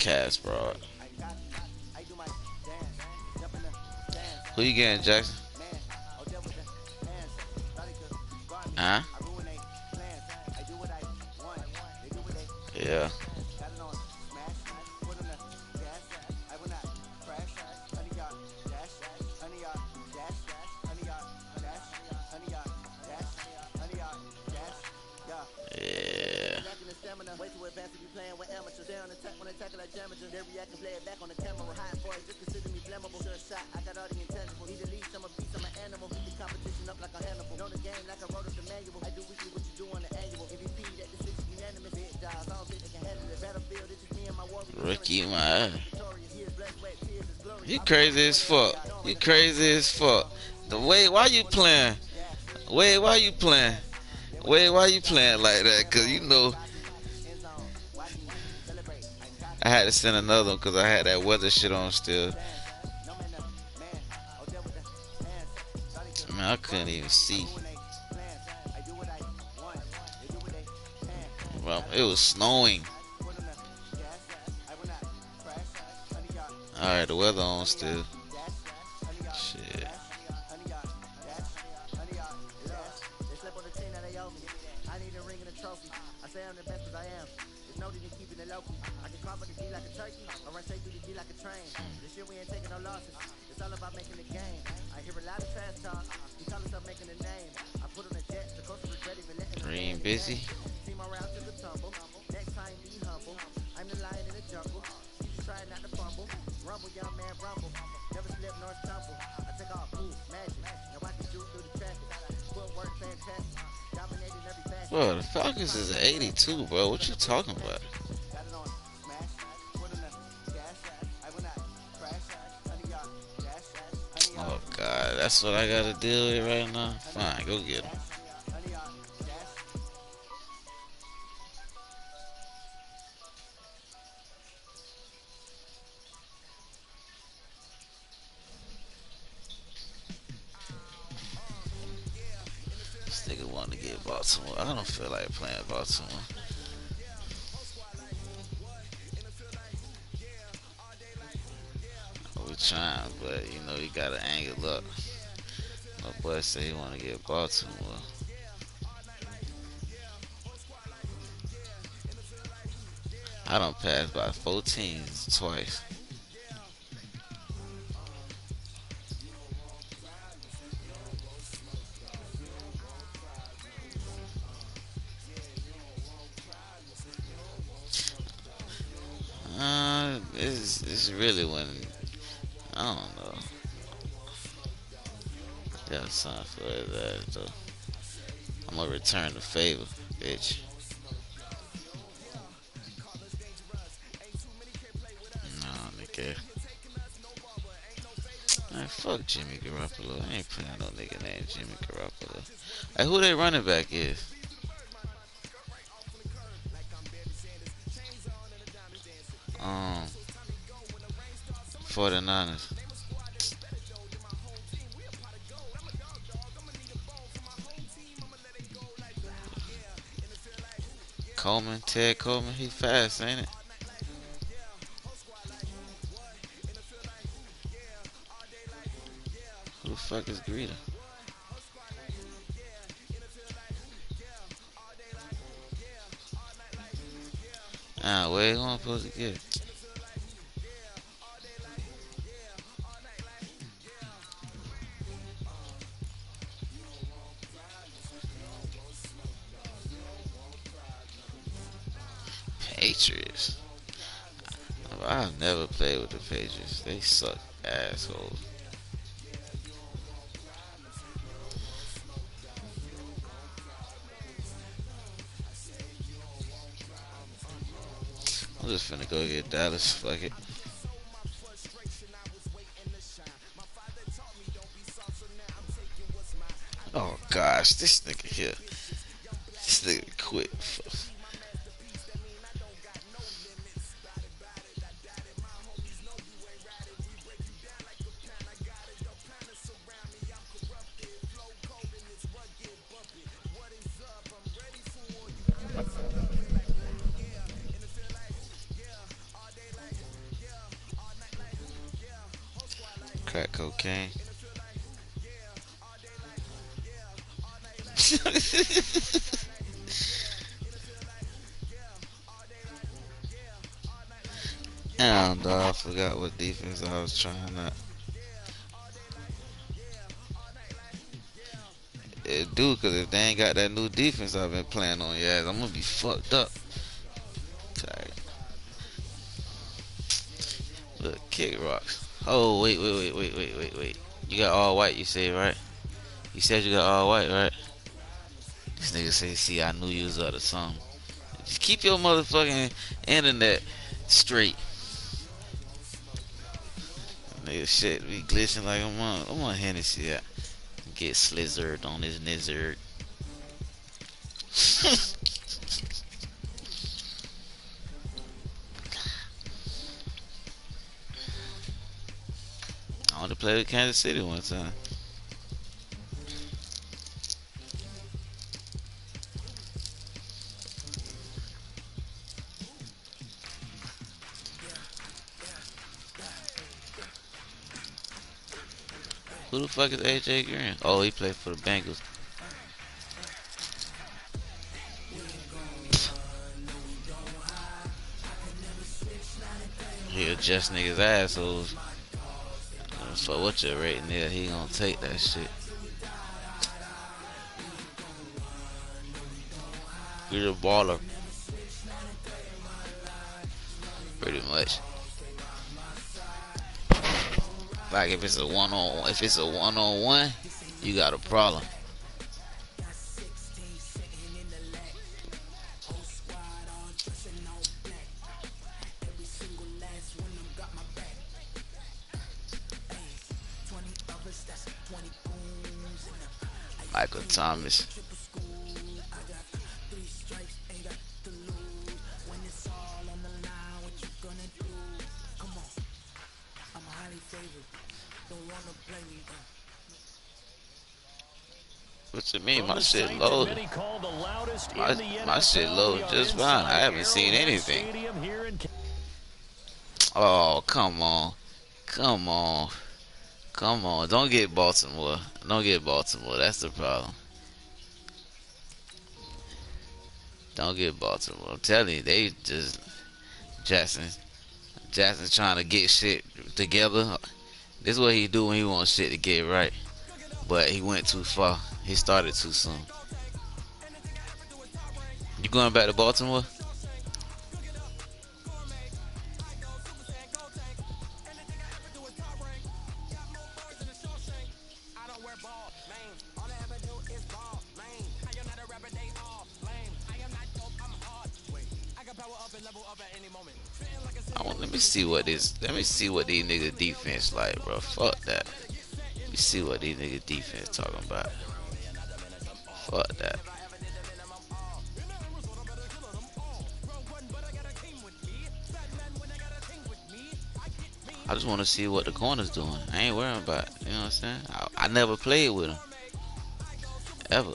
Cast, bro. Who you getting, Jackson? Huh? Yeah. Yeah. Ricky, my. You crazy as fuck. You crazy as fuck. The way why you playing? Wait, why you playing? Wait, why you playing like that? Cause you know I had to send another one because I had that weather shit on still. Man, I couldn't even see. Bro, it was snowing. Alright, the weather on still. Shit. Green busy. Bro, the Falcons is 82, bro. What you talking about? Oh God, that's what I gotta deal with right now. Fine, go get him. This nigga want to get Baltimore. I don't feel like playing Baltimore. We trying, but you know you gotta angle up. My boy said he want to get Baltimore. I don't pass by 14 twice. It's really when I don't know. Got something for that though. I'm gonna return the favor, bitch. Nah, nigga. Man, fuck Jimmy Garoppolo. I ain't playing no nigga named Jimmy Garoppolo. Hey, who they running back is? 49ers. Coleman, Ted Coleman, he fast, ain't it? Who the fuck is Greeter? Ah, where who I'm supposed to get? Patriots. I've never played with the Patriots. They suck assholes. I'm just finna go get Dallas. Fuck it. Oh gosh, this nigga here. This nigga quit. Crack cocaine. Damn, dog, I forgot what defense I was trying to. It do, cause if they ain't got that new defense I've been playing on, yeah, I'm gonna be fucked up. Tired. Look, kick rocks. Oh, wait. You got all white, you say, right? You said you got all white, right? This nigga say, see, I knew you was up to something. Just keep your motherfucking internet straight. Nigga, shit, we glitching like I'm on Hennessy. Get slizzard on this nizzard. I want to play with Kansas City one time. Who the fuck is AJ Green? Oh, he played for the Bengals. He adjust niggas assholes. So what your rating there? He gonna take that shit. He's a baller. Pretty much. Like if it's a one-on-one, you got a problem. Michael Thomas. What you mean? My shit loaded. My shit loaded just fine. I haven't seen anything. Oh, come on. Come on. Come on. Don't get Baltimore. Don't get Baltimore. That's the problem. Don't get Baltimore. I'm telling you, they just Jackson's trying to get shit together. This is what he do when he wants shit to get right. But he went too far. He started too soon. You going back to Baltimore? Let me see what these nigga defense like, bro. Fuck that. Let me see what these nigga defense talking about. Fuck that. I just want to see what the corner's doing. I ain't worrying about it. You know what I'm saying? I never played with him. Ever.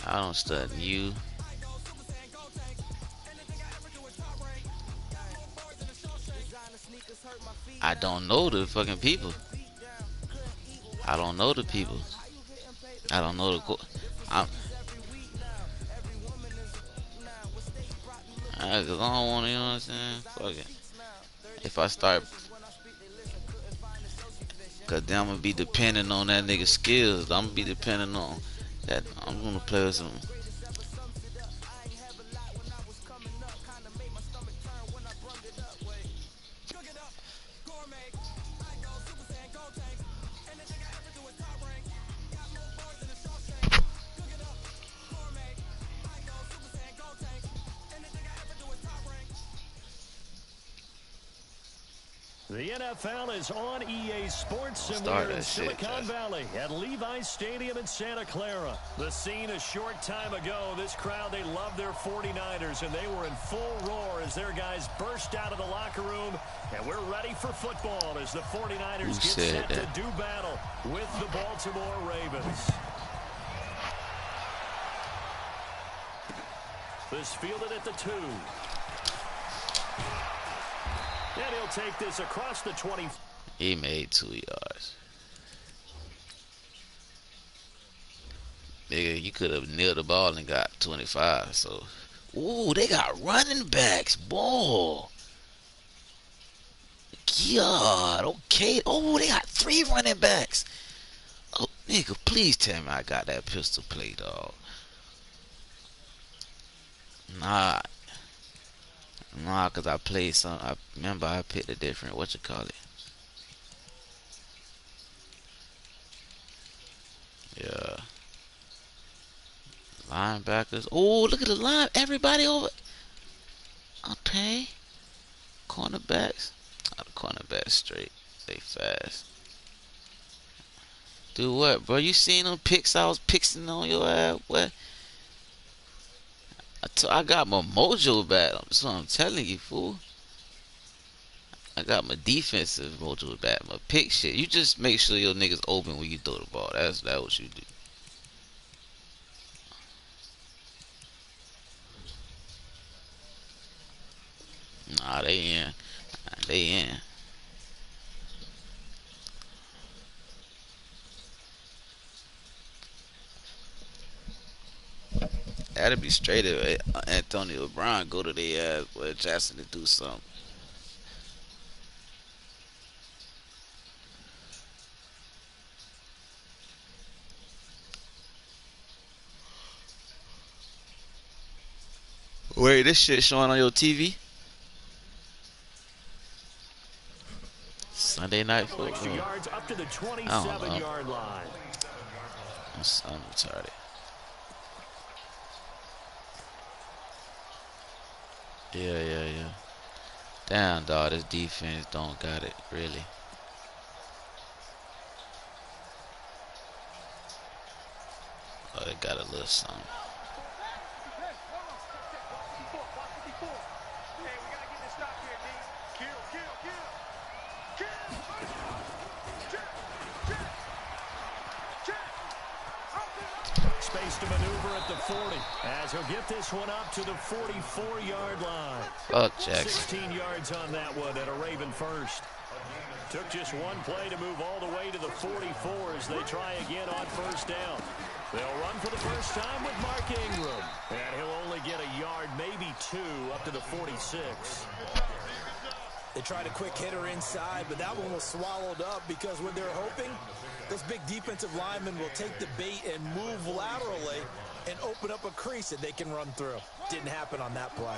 I don't study you. I don't know the fucking people. I don't know the people. I don't know the cause I don't want to, you know what I'm saying? Fuck it. If I start, cause then I'm gonna be depending on that nigga's skills. I'm gonna be depending on that. I'm gonna play with some. The NFL is on EA Sports Simulator in Silicon Valley at Levi's Stadium in Santa Clara. The scene a short time ago. This crowd, they love their 49ers, and they were in full roar as their guys burst out of the locker room. And we're ready for football as the 49ers get set to do battle with the Baltimore Ravens. This fielded at the 2. And he'll take this across the 20. He made 2 yards. Nigga, you could have nailed the ball and got 25. So, ooh, they got running backs. Boy. God, okay. Oh, they got 3 running backs. Oh, nigga, please tell me I got that pistol play, dog. Nah, cause I played some. I remember I picked a different. What you call it? Yeah. Linebackers. Oh, look at the line. Everybody over. Okay. Cornerbacks. Oh, the cornerbacks straight. They fast. Do what, bro? You seen them picks I was pixing on your ass? What? I got my mojo back. That's what I'm telling you, fool. I got my defensive mojo back. My pick shit. You just make sure your niggas open when you throw the ball. That's what you do. Nah, they in. They in. That'd be straight if Antonio Brown go to the ass with Jackson to do something. Wait, this shit showing on your TV? Sunday night football. Yards up to the 27-yard line. I'm retarded. Yeah. Damn, dog, this defense don't got it, really. Oh, they got a little something. Space to maneuver at the 40 as he'll get this one up to the 44-yard line. Fuck Jackson. 16 yards on that one and a Raven first. Took just one play to move all the way to the 44 as they try again on first down. They'll run for the first time with Mark Ingram. And he'll only get a yard, maybe 2, up to the 46. They tried a quick hitter inside, but that one was swallowed up because what they're hoping, this big defensive lineman will take the bait and move laterally and open up a crease that they can run through. Didn't happen on that play.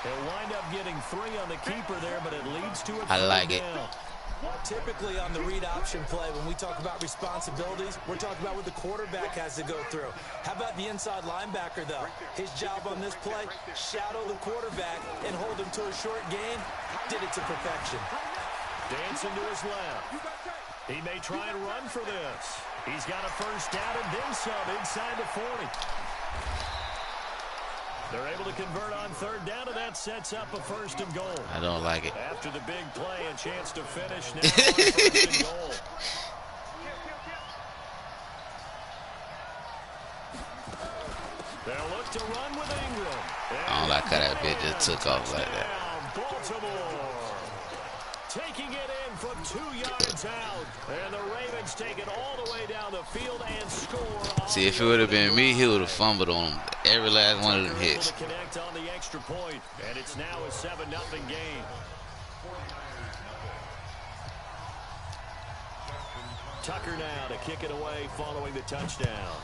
He'll wind up getting 3 on the keeper there, but it leads to a I like it. Typically on the read option play, when we talk about responsibilities, we're talking about what the quarterback has to go through. How about the inside linebacker, though? His job on this play, shadow the quarterback and hold him to a short gain. Did it to perfection. Dancing to his left. He may try and run for this. He's got a first down and then some inside the 40. They're able to convert on third down, and that sets up a first and goal. I don't like it. After the big play, a chance to finish now on first and goal. They'll look to run with Ingram. I don't like how that bitch just took off like that. Baltimore taking it in from 2 yards out. And the Ravens take it all the way down the field and score. See, if it would have been me, he would have fumbled on every last one of them hits. To connect on the extra point, and it's now a 7-0 game. Tucker now to kick it away following the touchdown.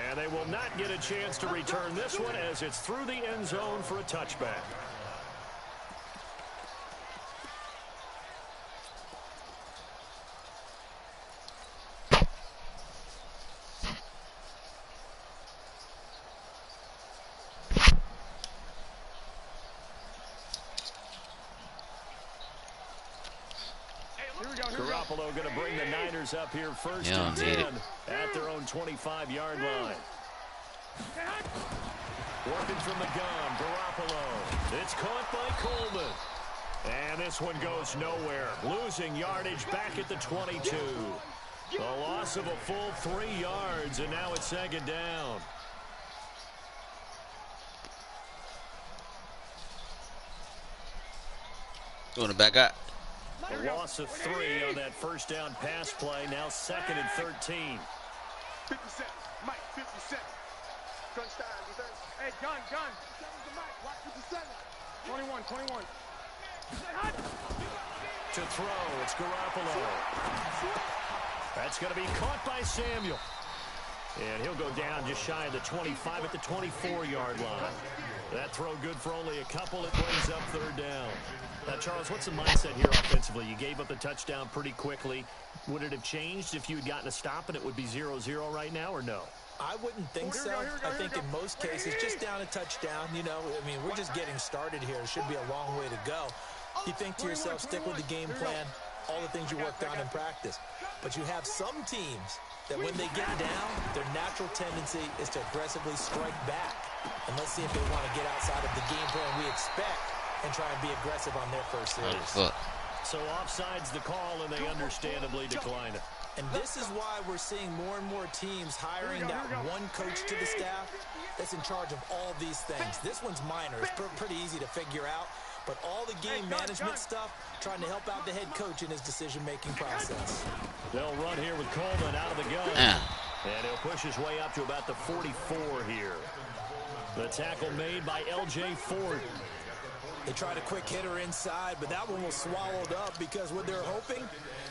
And they will not get a chance to return this one as it's through the end zone for a touchback. Garoppolo going to bring the Niners up here first and 10 at their own 25-yard line. Working from the gun, Garoppolo. It's caught by Coleman. And this one goes nowhere. Losing yardage back at the 22. A loss of a full 3 yards, and now it's second down. Going to back up. A loss of 3 on that first down pass play. Now second and 13. 57, Mike, 57. Hey, gun. Watch 57. 21. To throw, it's Garoppolo. That's going to be caught by Samuel. And he'll go down just shy of the 25 at the 24-yard line. That throw good for only a couple. It brings up third down. Now, Charles, what's the mindset here offensively? You gave up the touchdown pretty quickly. Would it have changed if you had gotten a stop and it would be 0-0 right now, or no? I wouldn't think so. I think in most cases, just down a touchdown, you know, I mean, we're just getting started here. It should be a long way to go. You think to yourself, stick with the game plan, all the things you worked on in practice. But you have some teams that when they get down, their natural tendency is to aggressively strike back. And let's see if they want to get outside of the game plan we expect and try and be aggressive on their first series. So offside's the call, and they understandably decline it. And this is why we're seeing more and more teams hiring that one coach to the staff that's in charge of all these things. This one's minor. It's pretty easy to figure out. But all the game management stuff, trying to help out the head coach in his decision-making process. They'll run here with Coleman out of the gun. And he'll push his way up to about the 44 here. The tackle made by L.J. Ford. They tried a quick hitter inside, but that one was swallowed up because what they're hoping,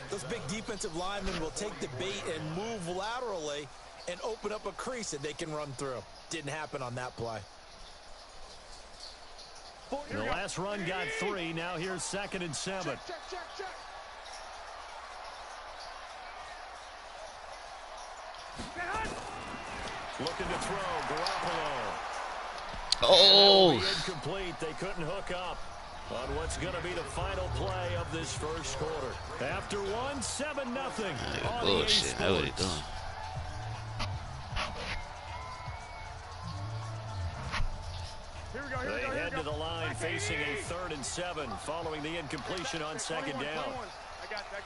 those big defensive linemen will take the bait and move laterally and open up a crease that they can run through. Didn't happen on that play. The last run got 3. Now here's second and 7. Check. Looking to throw, Garoppolo. Oh! Incomplete. They couldn't hook up on what's going to be the final play of this first quarter. After 1, 7-0. Bullshit. That's what he doing. They head to the line facing a 3rd and 7 following the incompletion on second down. I got you.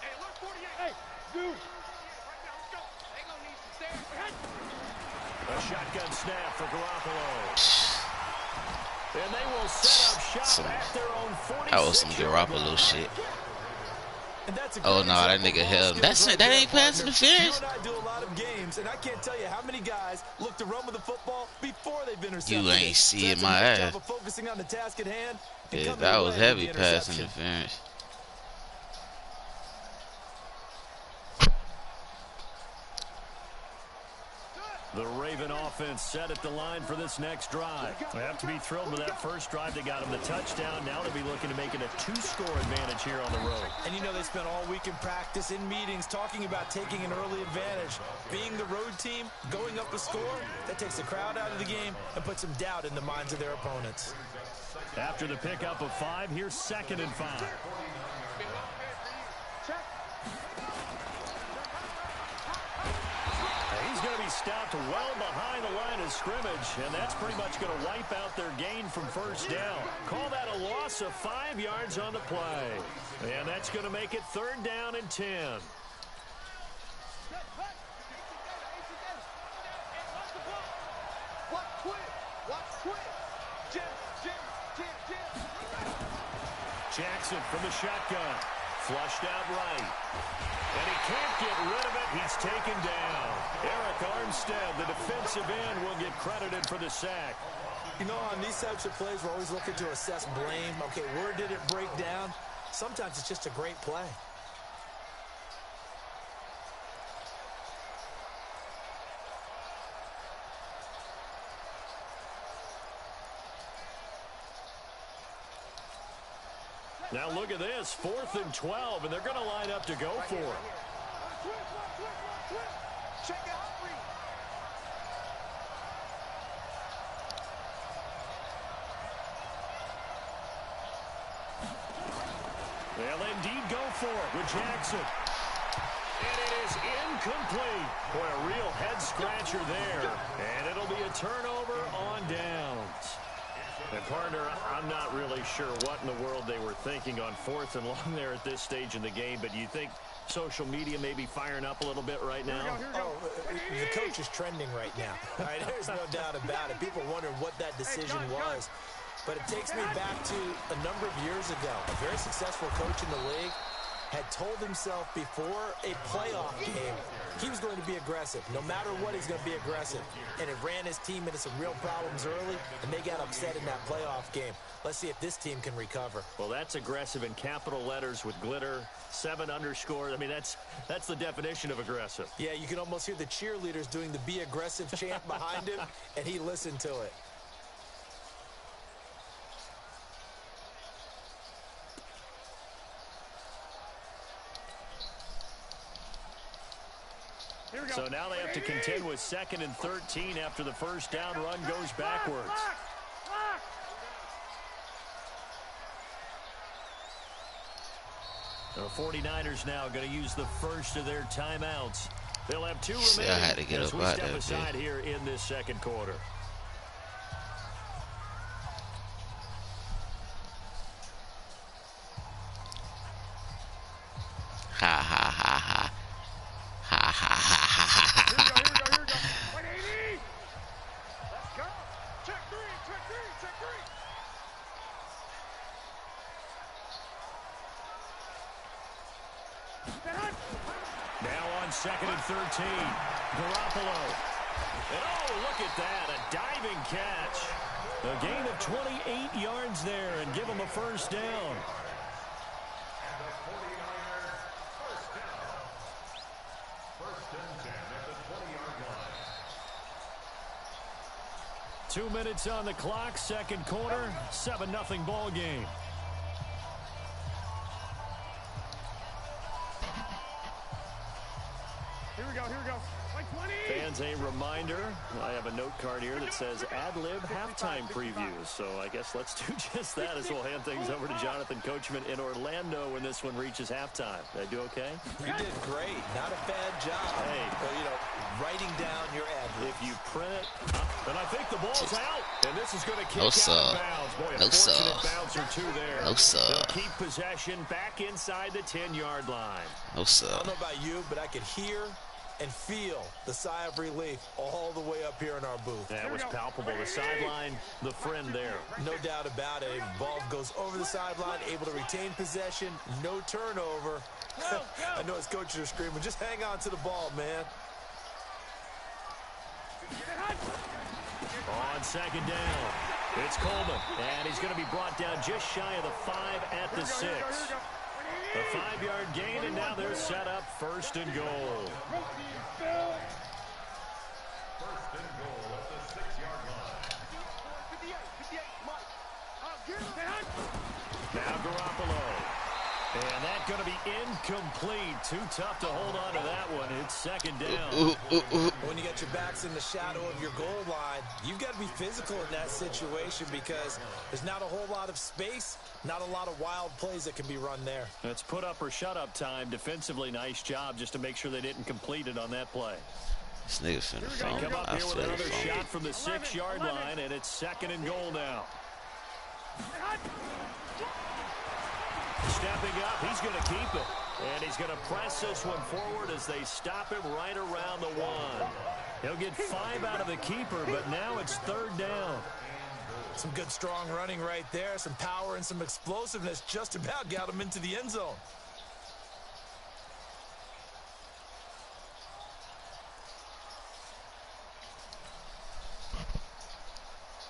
Hey, look, 48. Hey, dude. A shotgun snap for Garoppolo. And they will set up shop at their own 46. That was some Garoppolo shit. Oh no, that nigga held. That ain't pass interference. You and I do a lot of games, and I can't tell you how many guys look to run with the football before they've intercepted. You ain't seeing my ass. Focusing on the task at hand. Yeah, that was heavy pass interference. The Raven offense set at the line for this next drive. They have to be thrilled with that first drive. They got them the touchdown. Now they'll be looking to make it a 2-score advantage here on the road. And you know they spent all week in practice, in meetings, talking about taking an early advantage. Being the road team, going up a score, that takes the crowd out of the game and puts some doubt in the minds of their opponents. After the pickup of 5, here's second and 5. He's going to be stopped well behind the line of scrimmage, and that's pretty much going to wipe out their gain from first down. Call that a loss of 5 yards on the play. And that's going to make it 3rd down and 10. Jackson from the shotgun. Flushed out right. And he can't get rid of it. He's taken down. Eric Armstead, the defensive end, will get credited for the sack. You know, on these types of plays, we're always looking to assess blame. Okay, where did it break down? Sometimes it's just a great play. Now look at this, 4th and 12, and they're going to line up to go for it. They'll indeed go for it with Jackson. And it is incomplete. Boy, a real head scratcher there. And it'll be a turnover on downs. And partner, I'm not really sure what in the world they were thinking on 4th and long there at this stage in the game, but you think social media may be firing up a little bit right now? Oh, the coach is trending right now. All right, there's no doubt about it. People wondering what that decision was. But it takes me back to a number of years ago. A very successful coach in the league had told himself before a playoff game he was going to be aggressive. No matter what, he's going to be aggressive. And it ran his team into some real problems early, and they got upset in that playoff game. Let's see if this team can recover. Well, that's aggressive in capital letters with glitter, 7 underscores. I mean, that's the definition of aggressive. Yeah, you can almost hear the cheerleaders doing the be aggressive chant behind him, and he listened to it. So now they have to contend with 2nd and 13 after the first down run goes backwards. The 49ers now going to use the first of their timeouts. They'll have 2 remaining I had to get as up we out step there, aside here in this second quarter. Ha ha ha ha. Ha ha ha ha ha. Here we go. 180. Let's go. Check three. Now on 2nd and 13. Garoppolo. And oh, look at that. A diving catch. A gain of 28 yards there and give them a first down. 2 minutes on the clock, second quarter, 7-0 ball game. Here we go. Like 20. Fans, a reminder, I have a note card here that says ad-lib halftime previews. So I guess let's do just that as we'll hand things over to Jonathan Coachman in Orlando when this one reaches halftime. Did I do okay? You did great. Not a bad job. Hey. Well, you know, writing down your ad-lib. If you print it, and I think the ball's out. And this is going to kick No, out sir. of bounds. Boy, a No, fortunate sir. bounce or two there. No, sir. They'll keep possession back inside the 10-yard line. No, sir. I don't know about you, but I could hear and feel the sigh of relief all the way up here in our booth. That was palpable. The sideline, the friend there. No doubt about it. Ball goes over the sideline, able to retain possession, no turnover. I know his coaches are screaming, just hang on to the ball, man. On second down, it's Coleman, and he's going to be brought down just shy of the 5 at the 6. A 5-yard gain, and now they're set up first and goal. First and goal at the 6-yard line. 58, Now Garoppolo. And that's going to be incomplete. Too tough to hold on to that one. It's second down. When you got your backs in the shadow of your goal line, you've got to be physical in that situation because there's not a whole lot of space, not a lot of wild plays that can be run there. That's put up or shut up time. Defensively, nice job just to make sure they didn't complete it on that play. This nigga finna They phone. come up I here with swear to another phone. shot from the 6-yard line, and it's second and goal now. Stepping up, he's going to keep it. And he's going to press this one forward as they stop him right around the 1. He'll get 5 out of the keeper, but now it's third down. Some good strong running right there, some power and some explosiveness just about got him into the end zone.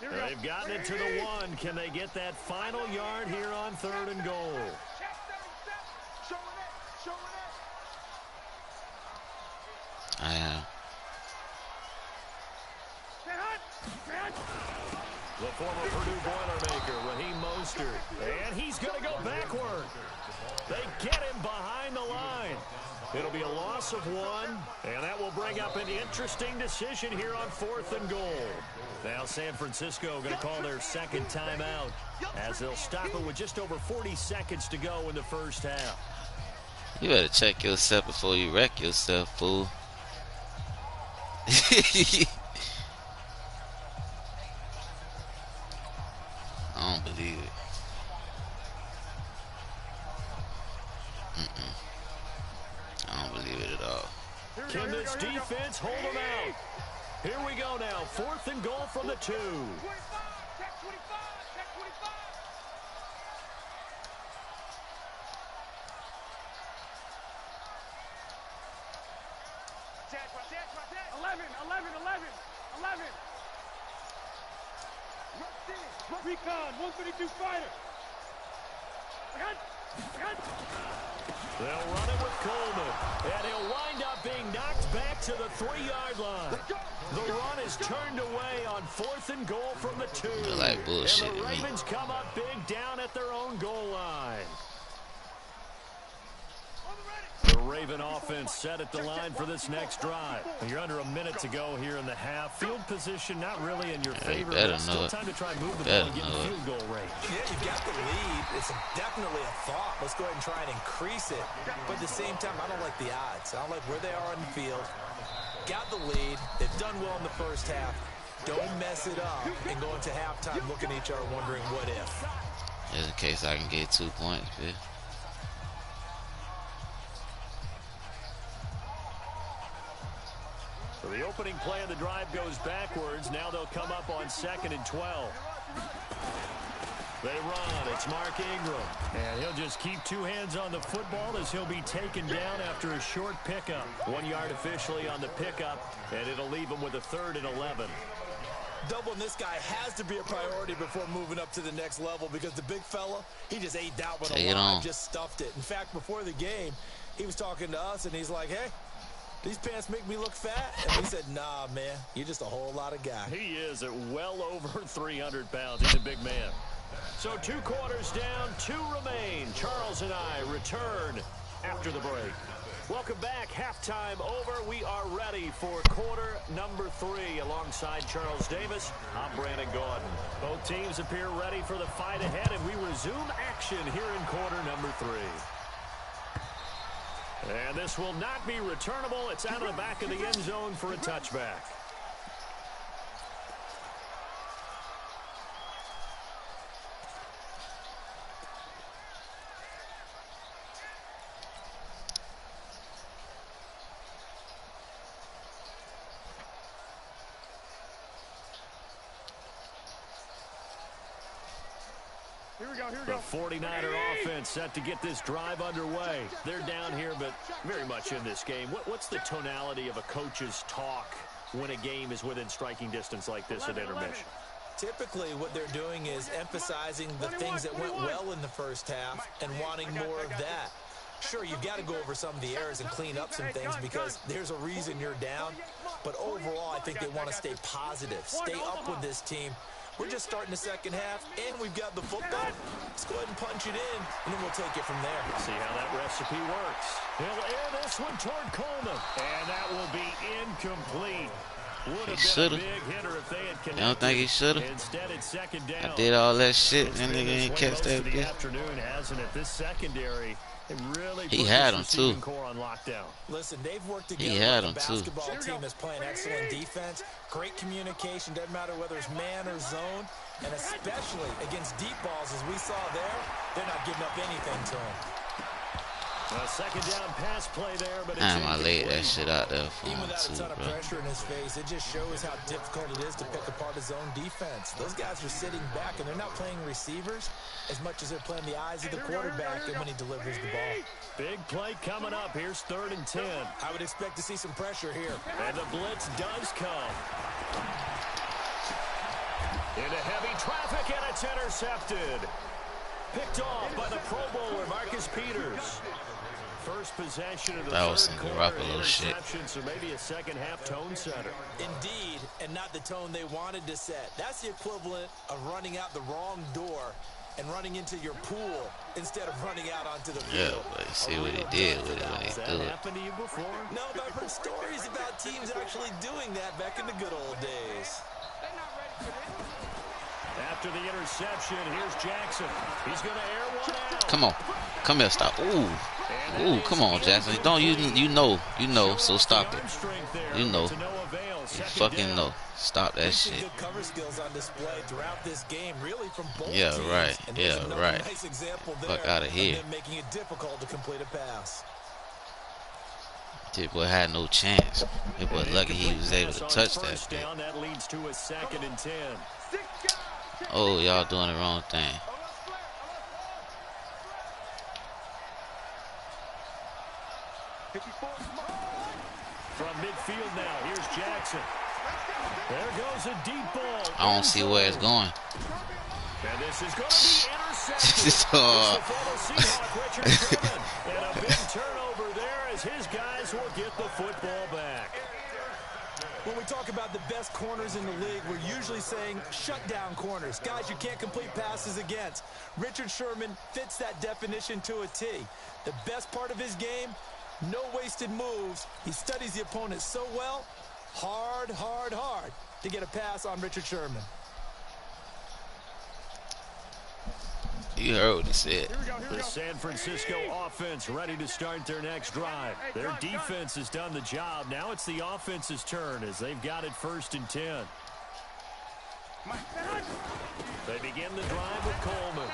They've gotten it to the 1. Can they get that final yard here on third and goal? I am. The former Purdue Boilermaker, Raheem Mostert. And he's going to go backward. They get him behind the line. It'll be a loss of 1, and that will bring up an interesting decision here on fourth and goal. Now San Francisco going to call their second timeout as they'll stop it with just over 40 seconds to go in the first half. You better check yourself before you wreck yourself, fool. believe it. I don't believe it at all. Can this defense hold them out? Here we go now. 4th and goal from the 2. Recon, 152 fighter. They'll run it with Coleman, and he'll wind up being knocked back to the 3-yard line. The run is turned away on 4th and goal from the 2. They're like bullshit. And the Ravens come up big down at their own goal line. The Raven offense set at the line for this next drive. You're under a minute to go here in the half. Field position not really in your favor, but still time to try and move the ball and get in field goal range. Yeah, you've got the lead. It's definitely a thought. Let's go ahead and try and increase it. But at the same time, I don't like the odds. I don't like where they are on the field. Got the lead. They've done well in the first half. Don't mess it up and go into halftime looking at each other wondering what if. Just in case I can get 2 points, bitch. So the opening play of the drive goes backwards. Now they'll come up on 2nd and 12. They run. It's Mark Ingram. And he'll just keep 2 hands on the football as he'll be taken down after a short pickup. 1 yard officially on the pickup, and it'll leave him with a 3rd and 11. Doubling this guy has to be a priority before moving up to the next level because the big fella, he just ate that one alive, just stuffed it. In fact, before the game, he was talking to us, and he's like, hey, these pants make me look fat. And we said, nah, man, you're just a whole lot of guy. He is at well over 300 pounds. He's a big man. So 2 quarters down, 2 remain. Charles and I return after the break. Welcome back. Halftime over. We are ready for quarter number 3. Alongside Charles Davis, I'm Brandon Gordon. Both teams appear ready for the fight ahead, and we resume action here in quarter number 3. And this will not be returnable. It's out of the back of the end zone for a touchback. The 49er offense set to get this drive underway. They're down here, but very much in this game. What's the tonality of a coach's talk when a game is within striking distance like this at intermission? Typically, what they're doing is emphasizing the things that went well in the first half and wanting more of that. Sure, you've got to go over some of the errors and clean up some things because there's a reason you're down. But overall, I think they want to stay positive, stay up with this team. We're just starting the second half, and we've got the football. Let's go ahead and punch it in, and then we'll take it from there. See how that recipe works. He'll air this one toward Coleman, and that will be incomplete. Would have been a big hitter if they had connected. You don't think he should have? Instead, it's 2nd down. I did all that shit, and nigga ain't catch that bitch. bitch. Afternoon, hasn't it? This secondary, it really he had him too. Core on lockdown. Listen, they've worked together. He had the him too. Basketball team is playing excellent defense, great communication. Doesn't matter whether it's man or zone, and especially against deep balls, as we saw there, they're not giving up anything to them. A 2nd down pass play there, but it's I laid that shit out there for Even him without too, a ton of bro. pressure in his face, it just shows how difficult it is to pick apart his own defense. Those guys are sitting back, and they're not playing receivers as much as they're playing the eyes of the quarterback and when he delivers the ball. Big play coming up. Here's 3rd and 10. I would expect to see some pressure here. And the blitz does come. Into heavy traffic, and it's intercepted. Picked off by the Pro Bowler, Marcus Peters. First possession of the third quarter, interception, so maybe a second half tone setter. Indeed, and not the tone they wanted to set. That's the equivalent of running out the wrong door and running into your pool instead of running out onto the field. Yeah, but you see what he did with it when he threw it. Happened to you before? No, but I've heard stories about teams actually doing that back in the good old days. After the interception, here's Jackson. He's going to air one out. Come on. Come here, stop. Ooh. Ooh, come on, Jackson. Don't you know, so stop it. You know. fucking know. Stop that shit. Good cover skills on display throughout this game, really from both Yeah, teams. right. And Yeah, there's another right. nice example there Fuck out of here. them making it difficult to complete a pass. This boy had no chance. This boy lucky he was able to touch that thing. That leads to a 2nd and 10. Oh, y'all doing the wrong thing. From midfield now, here's Jackson. There goes a deep ball. I don't see where it's going. And this is going to be intercepted. This It's the fellow Seahawk, Richard Sherman. And a big turnover there as his guys will get the football back. When we talk about the best corners in the league, we're usually saying shutdown corners, guys you can't complete passes against. Richard Sherman fits that definition to a T. The best part of his game, no wasted moves. He studies the opponent so well, hard to get a pass on Richard Sherman. You heard what he said. The San Francisco offense ready to start their next drive. Their defense has done the job. Now it's the offense's turn as they've got it 1st and 10. They begin the drive with Coleman.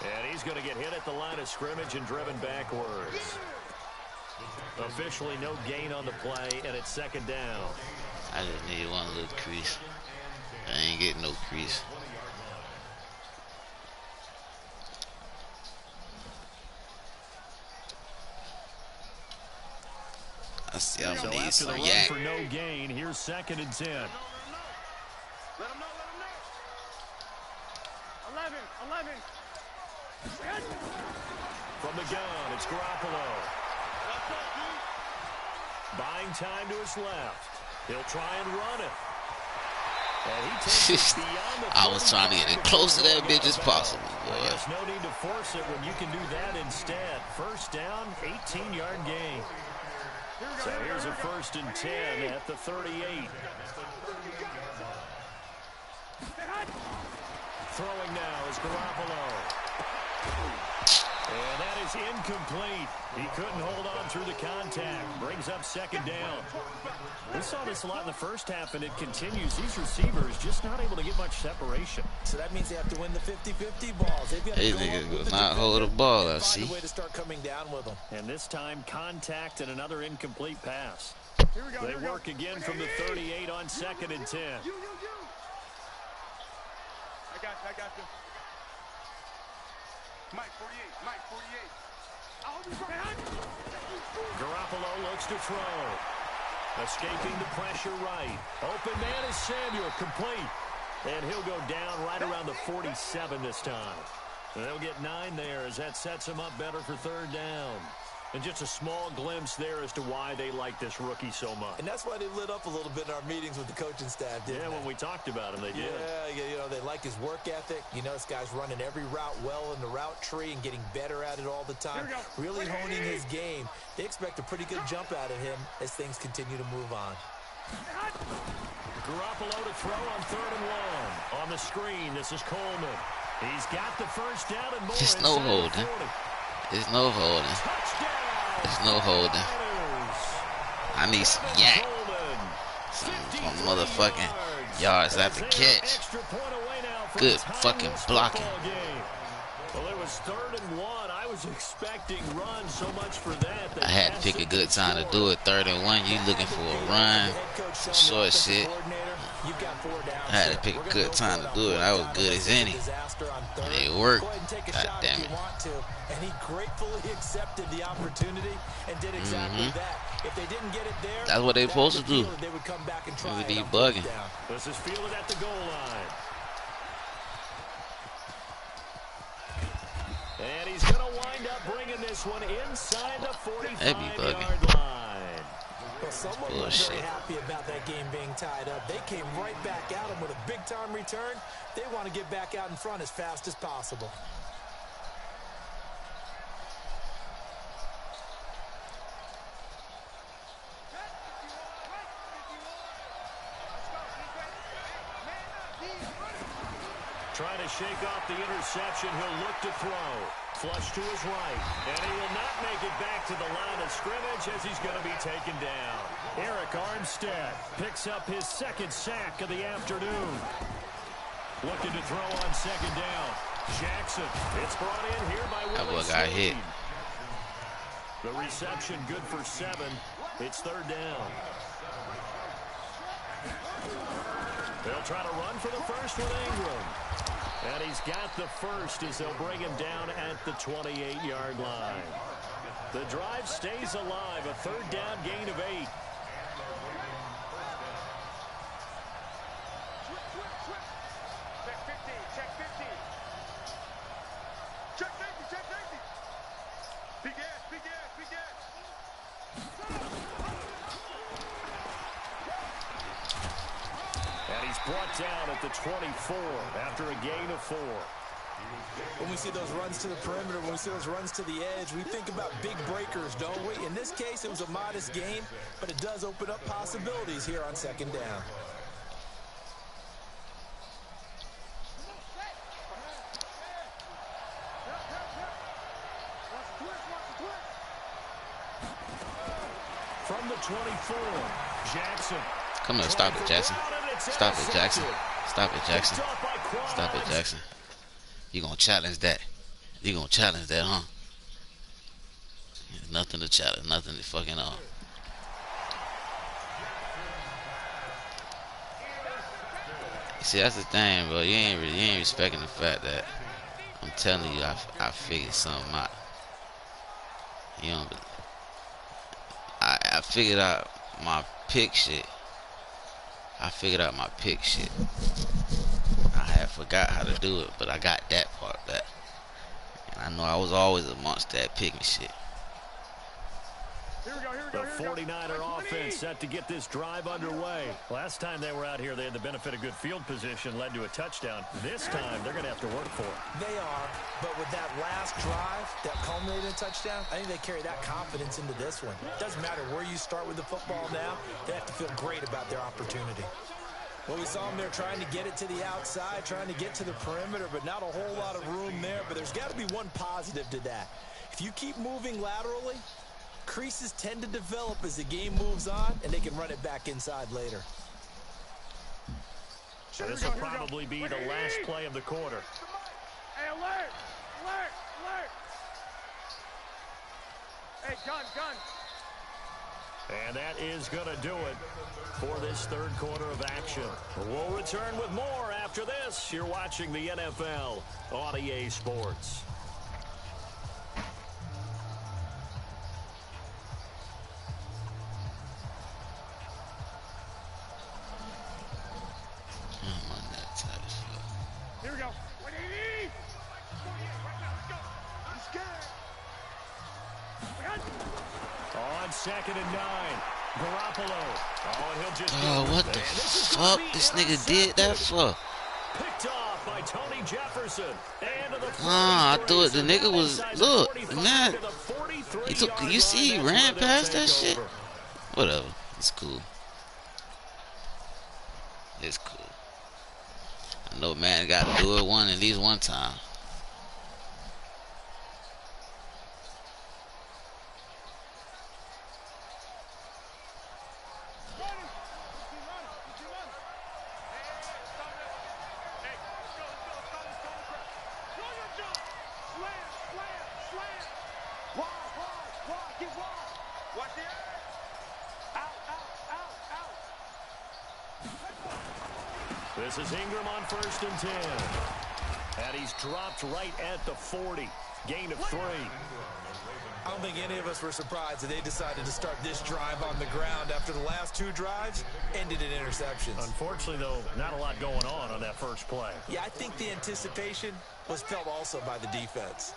And he's going to get hit at the line of scrimmage and driven backwards. Officially no gain on the play, and it's 2nd down. I just need one little crease. I ain't getting no crease. I see I'm gonna need some yak. For no gain, here's 2nd and 10. Let him know. 11. From the gun, it's Garoppolo. Buying time to his left. He'll try and run it. And he takes it beyond the I was trying to get as close to that bitch as possible, boy. There's no need to force it when you can do that instead. 1st down, 18-yard gain. So here's a 1st and 10 at the 38. Throwing now is Garoppolo. And that is incomplete. He couldn't hold on through the contact. Brings up 2nd down. We saw this a lot in the first half, and it continues. These receivers just not able to get much separation. So that means they have to win the 50-50 balls. They've got to These go niggas up will with not the hold the ball, I find see. a way to start coming down with them. And this time, contact and another incomplete pass. They work again from the 38 on 2nd and 10. I got you. Mike 48. Garoppolo looks to throw. Escaping the pressure right. Open man is Samuel, complete. And he'll go down right around the 47 this time. And they'll get 9 there as that sets him up better for 3rd down. And just a small glimpse there as to why they like this rookie so much. And that's why they lit up a little bit in our meetings with the coaching staff, didn't they? When we talked about him, they did. Yeah, they like his work ethic. You know, this guy's running every route well in the route tree and getting better at it all the time. Really honing his game. They expect a pretty good jump out of him as things continue to move on. Garoppolo to throw on 3rd and 1. On the screen, this is Coleman. He's got the 1st down and more. It's no holding. It's no holding. It's no holding. I need some yak. Some motherfucking yards after catch. Good fucking blocking. Well, it was 3rd and 1. I was expecting run so much for that. I had to pick a good time to do it. 3rd and 1. You looking for a run, some short shit. I had to pick a good time to do it. I was good as any. And it worked. God damn it. And he gratefully accepted the opportunity and did exactly that. If they didn't get it there, that's what they're supposed to do. They would come back and try be bugging. This is fielded at the goal line. And he's going to wind up bringing this one inside the 45-yard line. Well, someone was very happy about that game being tied up. They came right back at him with a big-time return. They want to get back out in front as fast as possible. Trying to shake off the interception. He'll look to throw. Flush to his right. And he will not make it back to the line of scrimmage as he's going to be taken down. Eric Armstead picks up his second sack of the afternoon. Looking to throw on second down. Jackson. It's brought in here by That boy Willie got hit. Snead. The reception good for 7. It's third down. They'll try to run for the first with Ingram. And he's got the first as they'll bring him down at the 28-yard line. The drive stays alive. A third down gain of 8. Check 15, check 15. Check 50, check 50. Big ass, big ass, big ass. And he's brought down at the 24 after a gain of 4. When we see those runs to the perimeter, when we see those runs to the edge, we think about big breakers, don't we? In this case, it was a modest gain, but it does open up possibilities here on second down. From the 24, Jackson. Come here, stop it, Jackson. Stop it, Jackson. Stop it, Jackson. Stop it, Jackson. You gonna challenge that? You gonna challenge that, huh? There's nothing to challenge, nothing to fucking See, that's the thing, bro. You ain't respecting the fact that I'm telling you, I figured something out. You know, I figured out my pick shit. I had forgot how to do it, but I got that part back. And I know I was always amongst that picking shit. The 49er offense set to get this drive underway. Last time they were out here, they had the benefit of good field position, led to a touchdown. This time, they're going to have to work for it. They are, but with that last drive that culminated in a touchdown, I think they carry that confidence into this one. Doesn't matter where you start with the football now, they have to feel great about their opportunity. Well, we saw them there trying to get it to the outside, trying to get to the perimeter, but not a whole lot of room there. But there's got to be one positive to that. If you keep moving laterally, creases tend to develop as the game moves on, and they can run it back inside later. This will probably be the last play of the quarter. Hey, alert! Alert! Alert! Hey, gun! And that is going to do it for this third quarter of action. We'll return with more after this. You're watching the NFL on EA Sports. Here we go. On second and 9, Garoppolo. Oh, and he'll just what the fuck this nigga did that for? Picked off by Tony Jefferson. And to the I thought the nigga was, look, man, he took, you see he ran past that shit? Whatever, it's cool. It's cool. I know man got to do it at least one time. This is Ingram on first and 10. And he's dropped right at the 40. Gain of 3. I don't think any of us were surprised that they decided to start this drive on the ground after the last 2 drives ended in interceptions. Unfortunately, though, not a lot going on that first play. Yeah, I think the anticipation was felt also by the defense.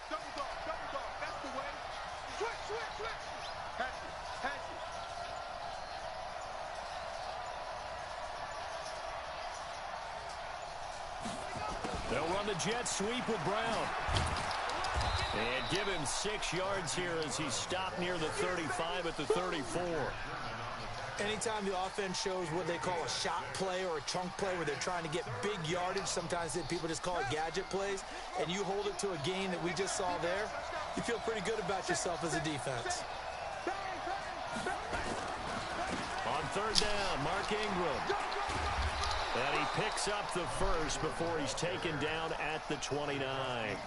Double dog, that's the way. Switch. Pass it. They'll run the jet sweep with Brown. And give him 6 yards here as he's stopped near the 35 at the 34. Anytime the offense shows what they call a shot play or a chunk play where they're trying to get big yardage, sometimes people just call it gadget plays, and you hold it to a gain that we just saw there, you feel pretty good about yourself as a defense. third down. Mark Ingram. And he picks up the first before he's taken down at the 29.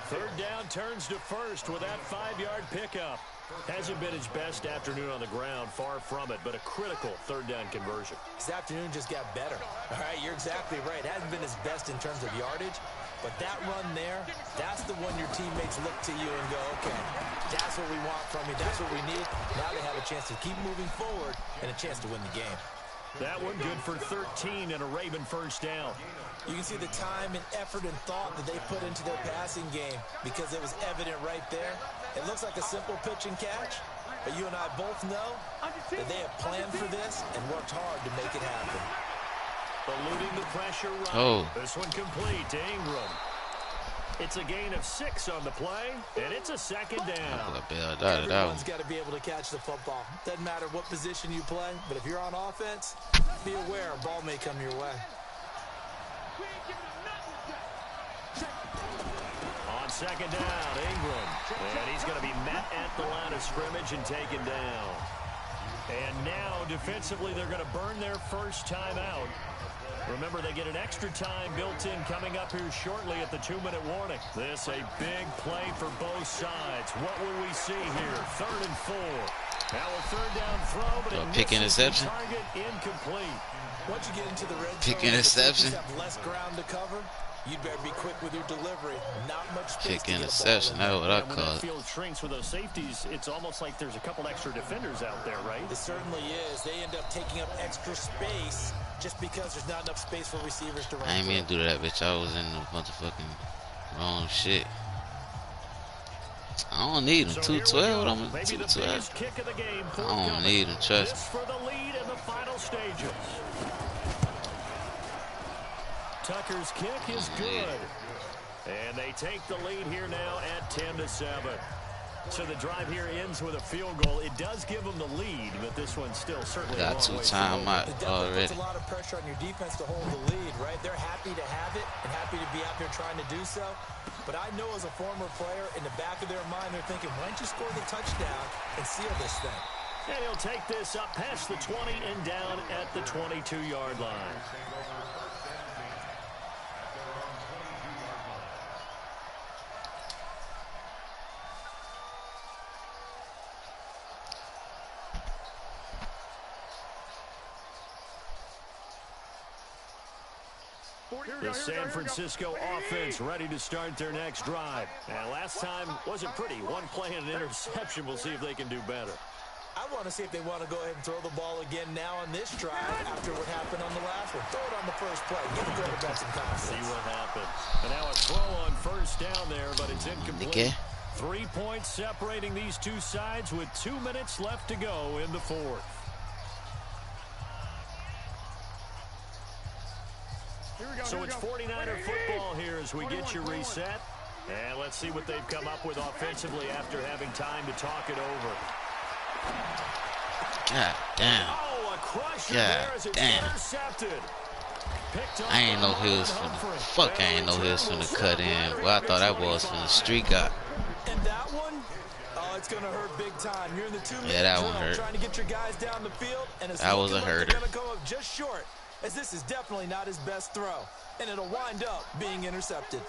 Third down turns to first with that 5-yard pickup. Hasn't been his best afternoon on the ground, far from it, but a critical third down conversion. His afternoon just got better. All right, you're exactly right. Hasn't been his best in terms of yardage, but that run there, that's the one your teammates look to you and go, okay, that's what we want from you. That's what we need. Now they have a chance to keep moving forward and a chance to win the game. That one good for 13 and a Raven first down. You can see the time and effort and thought that they put into their passing game because it was evident right there. It looks like a simple pitch and catch, but you and I both know that they have planned for this and worked hard to make it happen. Eluding the pressure right. Oh. This one complete to Ingram. It's a gain of 6 on the play, and it's a second down. Everyone's got to be able to catch the football. Doesn't matter what position you play, but if you're on offense, be aware a ball may come your way. On second down, Ingram. And he's going to be met at the line of scrimmage and taken down. And now, defensively, they're going to burn their first time out. Remember, they get an extra time built in coming up here shortly at the 2-minute warning. This a big play for both sides. What will we see here? 3rd and 4. Now a third down throw, but it pick interception. Target incomplete. Once you get into the red zone, pick interception. have less ground to cover. You'd better be quick with your delivery. Not much space. Pick interception. That's what I call it. When that field shrinks with those safeties, it's almost like there's a couple extra defenders out there, right? It certainly is. They end up taking up extra space just because there's not enough space for receivers to run. I ain't mean to do that, bitch. I was in the motherfucking wrong shit. I don't need him. 212. I'm 212. I don't need him. Trust me. For the lead in the final stages. Tucker's kick is good. And they take the lead here now at 10-7. So the drive here ends with a field goal. It does give them the lead, but this one's still certainly got 2 time out already. Puts a lot of pressure on your defense to hold the lead, right? They're happy to have it and happy to be out there trying to do so. But I know as a former player, in the back of their mind, they're thinking, why don't you score the touchdown and seal this thing? And he'll take this up past the 20 and down at the 22-yard line. The San Francisco offense ready to start their next drive. And last time wasn't pretty. One play and an interception. We'll see if they can do better. I want to see if they want to go ahead and throw the ball again now on this drive after what happened on the last one. Throw it on the first play. Give the quarterback some confidence. See what happens. And now a throw on first down there, but it's incomplete. 3 points separating these two sides with 2 minutes left to go in the fourth. So it's 49er football here as we get you reset. And let's see what they've come up with offensively after having time to talk it over. God damn. Oh, a crusher God there as it's damn. Intercepted. I ain't know he was finna. Fuck, I ain't know he was finna cut in. Well, I thought that was finna streak out. And that one, oh, it's gonna hurt big time. You're in the 2-minute Yeah, that drill, one hurt. trying to get your guys down the field, and it's That was a looking like herder. they're gonna go up just short, as this is definitely not his best throw, and it'll wind up being intercepted.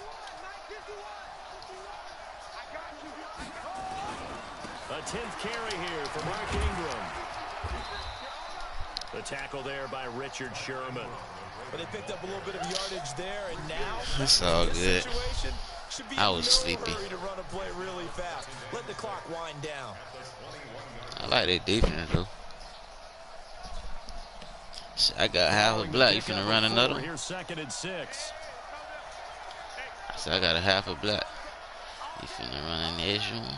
A 10th carry here for Mark Ingram. The tackle there by Richard Sherman. But they picked up a little bit of yardage there, and now It's all this good. situation should be I in was no sleepy. hurry to run a play really fast. Let the clock wind down. I like that defense though. Shit, I got half a block. You finna run another one? Here's 2nd and 6. I said I got a half a block. You finna run an extra one?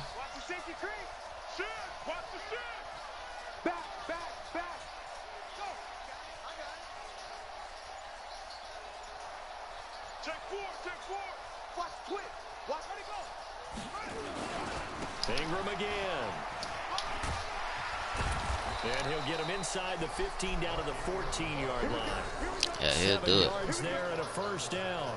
Ingram again. And he'll get him inside the 15 down to the 14-yard line. Yeah, he'll 7 do it. yards there and a first down.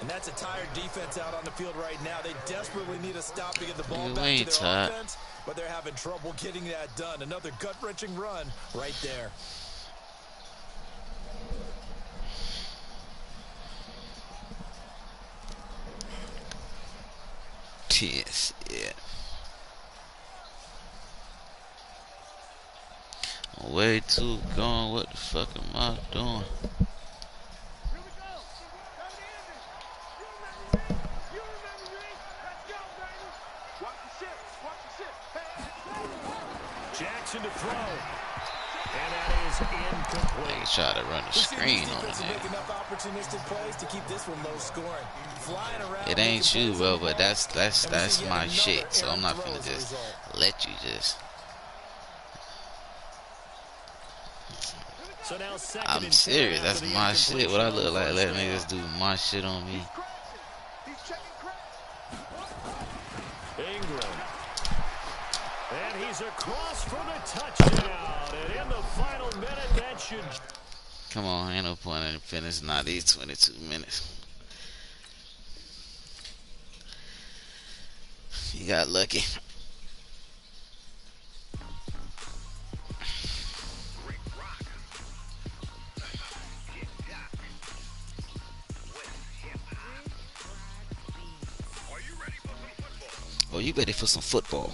And that's a tired defense out on the field right now. They desperately need a stop to get the ball You back ain't to their tired. offense. but they're having trouble getting that done. Another gut-wrenching run right there. Yes, yeah. Way too gone. What the fuck am I doing? Here we go. Come to Andy. You remember me? You remember me? Let's go, baby. Watch the ship. Watch the ship. Hey. Jackson to throw. And that is incomplete. They try to run the screen on it. Make enough opportunistic plays to keep this one low scoring. Flying around. It ain't you, bro, but that's my shit. So I'm not finna just let you just. So now I'm serious. That's my shit. What I look like letting niggas do my shit on me. He's checking Ingram. And he's across for the touchdown. And in the final minute, that should... Come on, ain't no point in finishing not these 22 minutes. You got lucky. Oh, you ready for some football?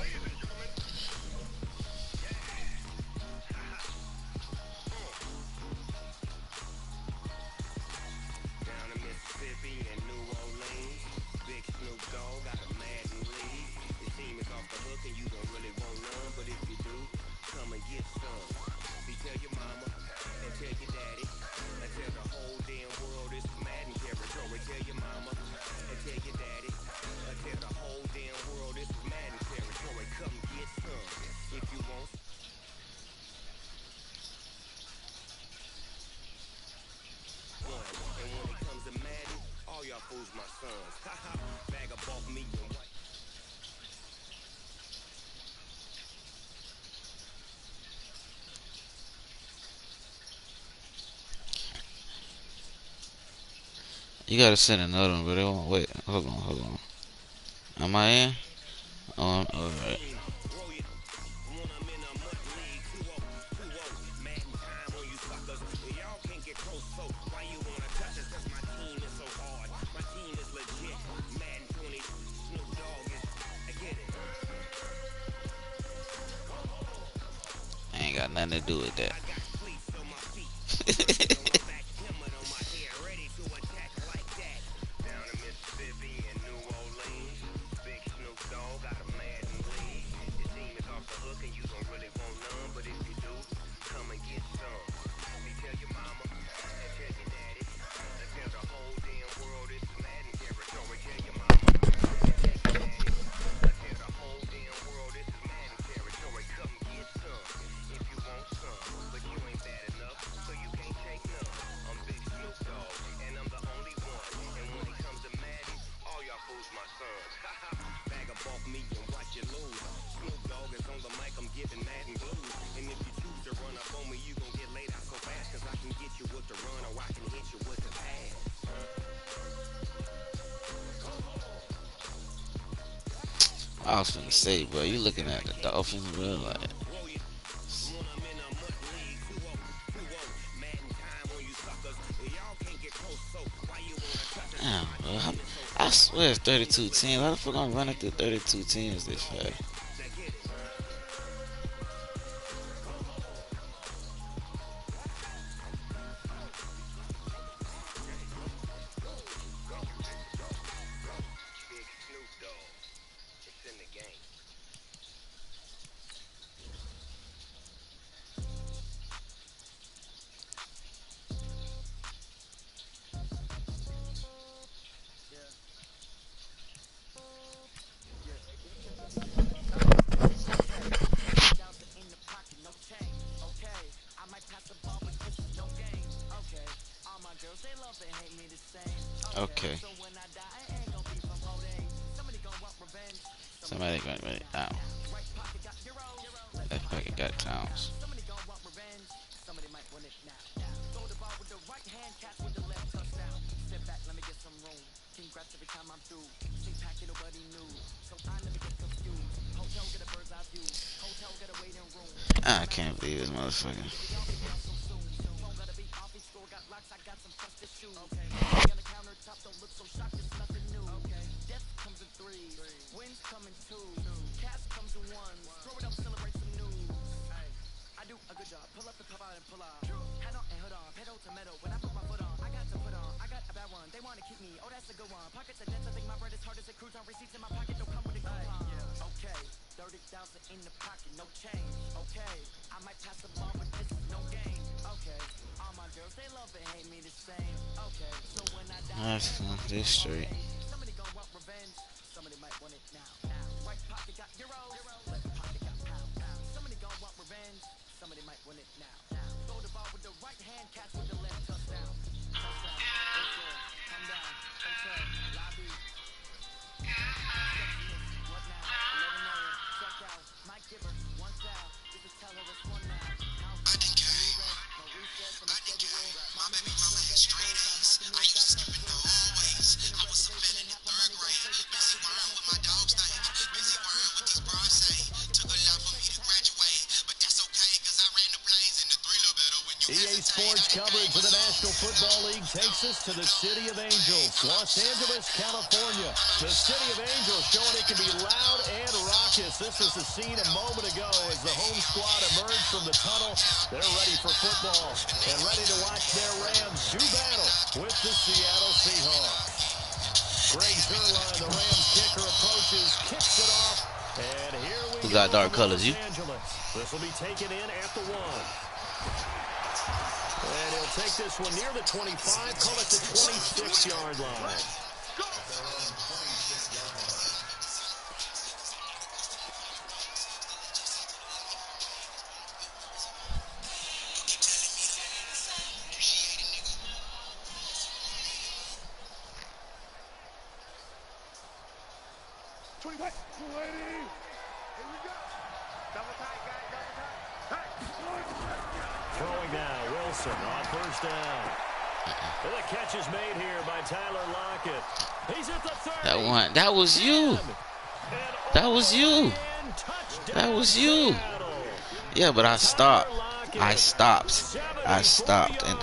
You gotta send another one, but it won't wait. Hold on. Am I in? Oh, alright. I ain't got nothing to do with that. I was finna say, bro, you looking at the Dolphins, bro, like. Damn, bro. I swear it's 32 teams. How the fuck I'm running through 32 teams this fast? Okay. Somebody got ready down. That packet got Towns. I can't believe this motherfucker. Let's go this straight. EA Sports coverage of the National Football League takes us to the City of Angels, Los Angeles, California. The City of Angels showing it can be loud and raucous. This was the scene a moment ago as the home squad emerged from the tunnel. They're ready for football and ready to watch their Rams do battle with the Seattle Seahawks. Greg Zerline, the Rams kicker, approaches, kicks it off, and here we go. Who got dark colors? You? This will be taken in at the 1. And he'll take this one near the 25, call it the 26-yard line. Throwing now, Wilson on first down. And the catch is made here by Tyler Lockett. He's at the 30. That was you. That was you. That was you. Yeah, but I stopped. I stopped. And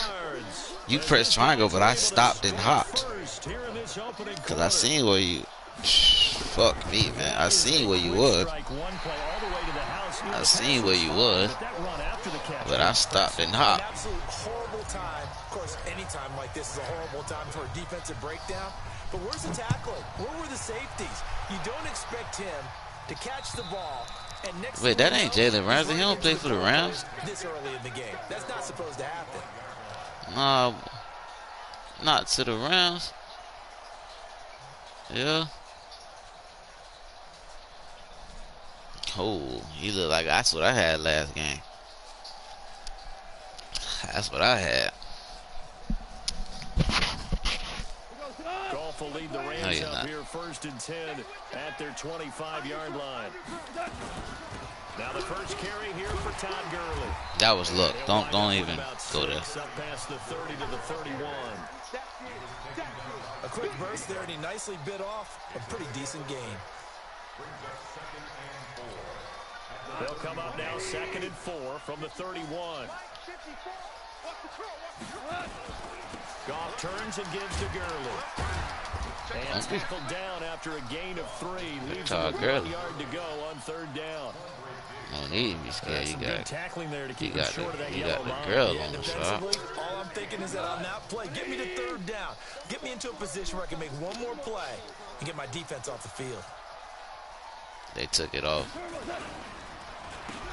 you pressed triangle, but I stopped and hopped. Because I seen where you... Fuck me, man. I seen where you would. I seen where you would. But I stopped and hopped. Absolute horrible time. Of course, any time like this is a horrible time for a defensive breakdown. But where's the tackling? Where were the safeties? You don't expect him to catch the ball. And next Wait, that ain't Jalen Ramsey. He don't play for the Rams. This early in the game. That's not supposed to happen. No, not to the Rams. Yeah. Oh, he look like that's what I had last game. That's what I had. Golf will lead the Rams up here first and 10 at their 25-yard line. Now the first carry here for Todd Gurley. That was luck. Don't even go there. Up past the 30 to the 31. A quick burst there, and he nicely bit off a pretty decent gain. They'll come up now 2nd and 4 from the 31. Goff turns and gives to Gurley. And tackled down after a gain of 3. Leaves him 1 yard to go on 3rd down. No need to be scared. You got tackling there to keep the girl on the shot. All I'm thinking is that on that play, get me to 3rd down. Get me into a position where I can make one more play and get my defense off the field. They took it off.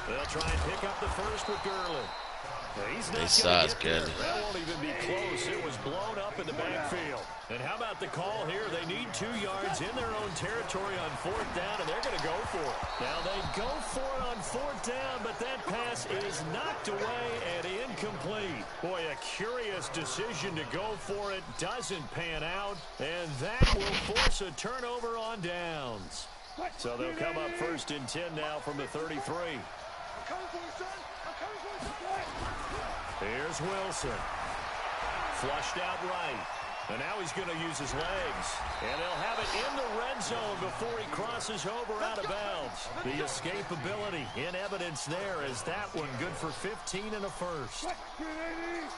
They'll try and pick up the first with Gurley. They saw us, Gurley. That won't even be close. It was blown up in the backfield. And how about the call here? They need 2 yards in their own territory on 4th down, and they're going to go for it. Now they go for it on 4th down, but that pass is knocked away and incomplete. Boy, a curious decision to go for it. Doesn't pan out, and that will force a turnover on downs. So they'll come up 1st and 10 now from the 33. Here's Wilson. Flushed out right. And now he's going to use his legs. And he'll have it in the red zone before he crosses over out of bounds. The escapability in evidence there as that one good for 15 and a first. Right there,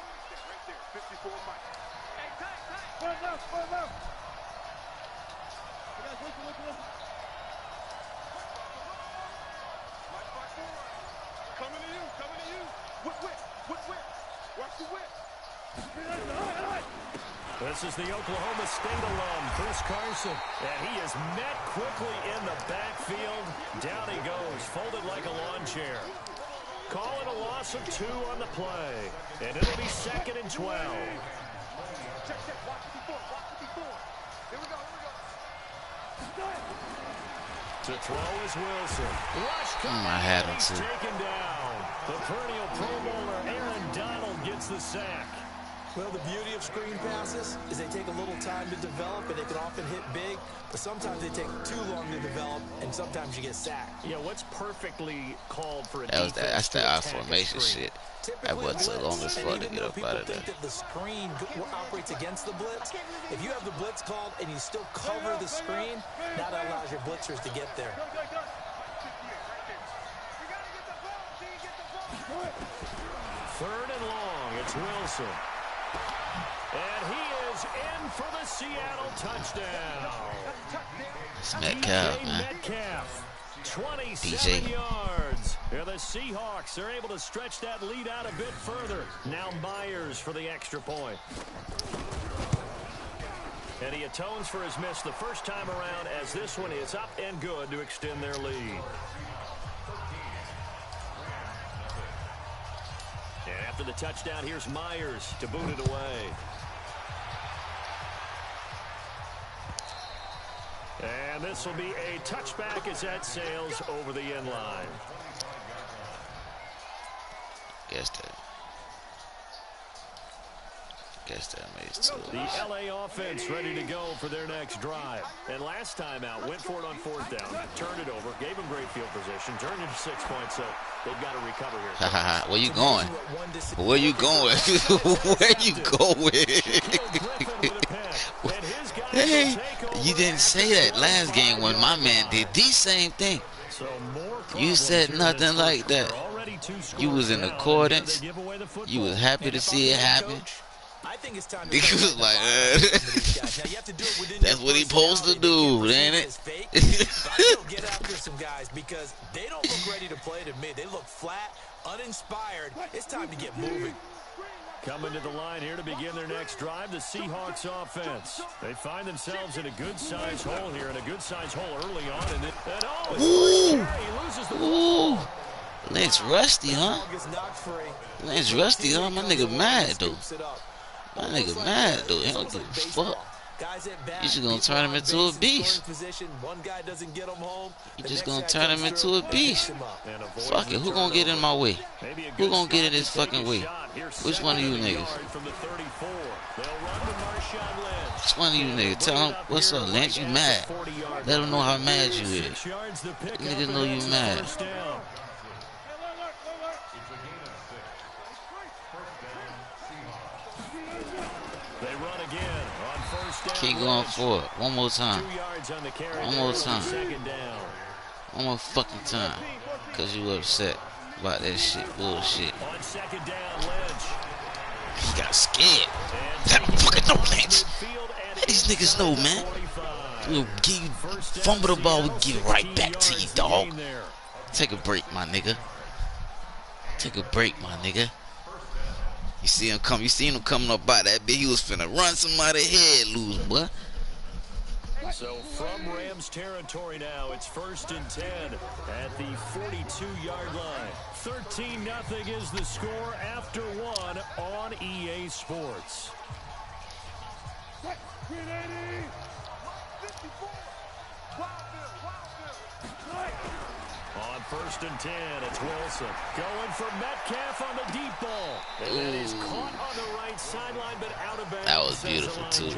54 Mike. Hey, tight. One up. You guys listen. Mike, coming to you. Whip. Watch the whip. This is the Oklahoma State alum, Chris Carson. And he is met quickly in the backfield. Down he goes, folded like a lawn chair. Call it a loss of 2 on the play. And it'll be 2nd and 12. Check. Watch it before. Here we go. To throw is Wilson. Rush I had him he's too. taken down. The perennial Pro Bowler Aaron Donald gets the sack. Well, the beauty of screen passes is they take a little time to develop, and they can often hit big, but sometimes they take too long to develop, and sometimes you get sacked. Yeah, what's perfectly called for a That's the I defense to attack a formation screen? shit. That wasn't so long as fuck to get up out of there. People think that the screen operates against the blitz. If you have the blitz called and you still cover the screen, that allows your blitzers to get there. Third and long, it's Wilson. And he is in for the Seattle touchdown. It's Metcalf, DJ man. Metcalf, 27 DJ. yards. And the Seahawks are able to stretch that lead out a bit further. Now Myers for the extra point. And he atones for his miss the first time around as this one is up and good to extend their lead. And after the touchdown, here's Myers to boot it away. And this will be a touchback as that sails over the end line. Guess that makes 2. The LA offense ready to go for their next drive. And last time out, went for it on 4th down, turned it over, gave them great field position, turned it to 6 points, so they've got to recover here. Where you going? Where you going? Where you going? Hey, you didn't say that last game when my man did the same thing. You said nothing like that. You was in accordance. You was happy to see it happen. I think it's time to He was like, that's what he supposed to do, ain't it? Get after some guys because they don't look ready to play to me. They look flat, uninspired. It's time to get moving. Coming to the line here to begin their next drive, the Seahawks offense. They find themselves in a good-sized hole here, and a good-sized hole early on. Ooh. Lance rusty, huh? Lance rusty, huh? My nigga mad, though. My nigga mad, though. He don't give a fuck. You just gonna turn him into a beast. You just gonna turn him into a beast. Fuck it. Who gonna get in my way? Who gonna get in this fucking way? Which one of you niggas? Which one of you niggas? Tell him, what's up, Lance? You mad. Let him know how mad you is. Niggas know you mad. Keep going forward. One more time. One more time. One more fucking time. Because you upset about that shit. Bullshit. He got scared. That fucking no Lance. Let these niggas know, man. We'll give you, fumble the ball, we'll give it right back to you, dog. Take a break, my nigga. Take a break, my nigga. You see him come. You seen him coming up by that bit. He was finna run somebody's head loose, boy. So from Rams territory now, it's 1st and 10 at the 42-yard line. 13-0 is the score after 1 on EA Sports. On 1st and 10, it's Wilson. Going for Metcalf on the deep ball. And that is caught on the right sideline, but out of bounds. That was beautiful, too.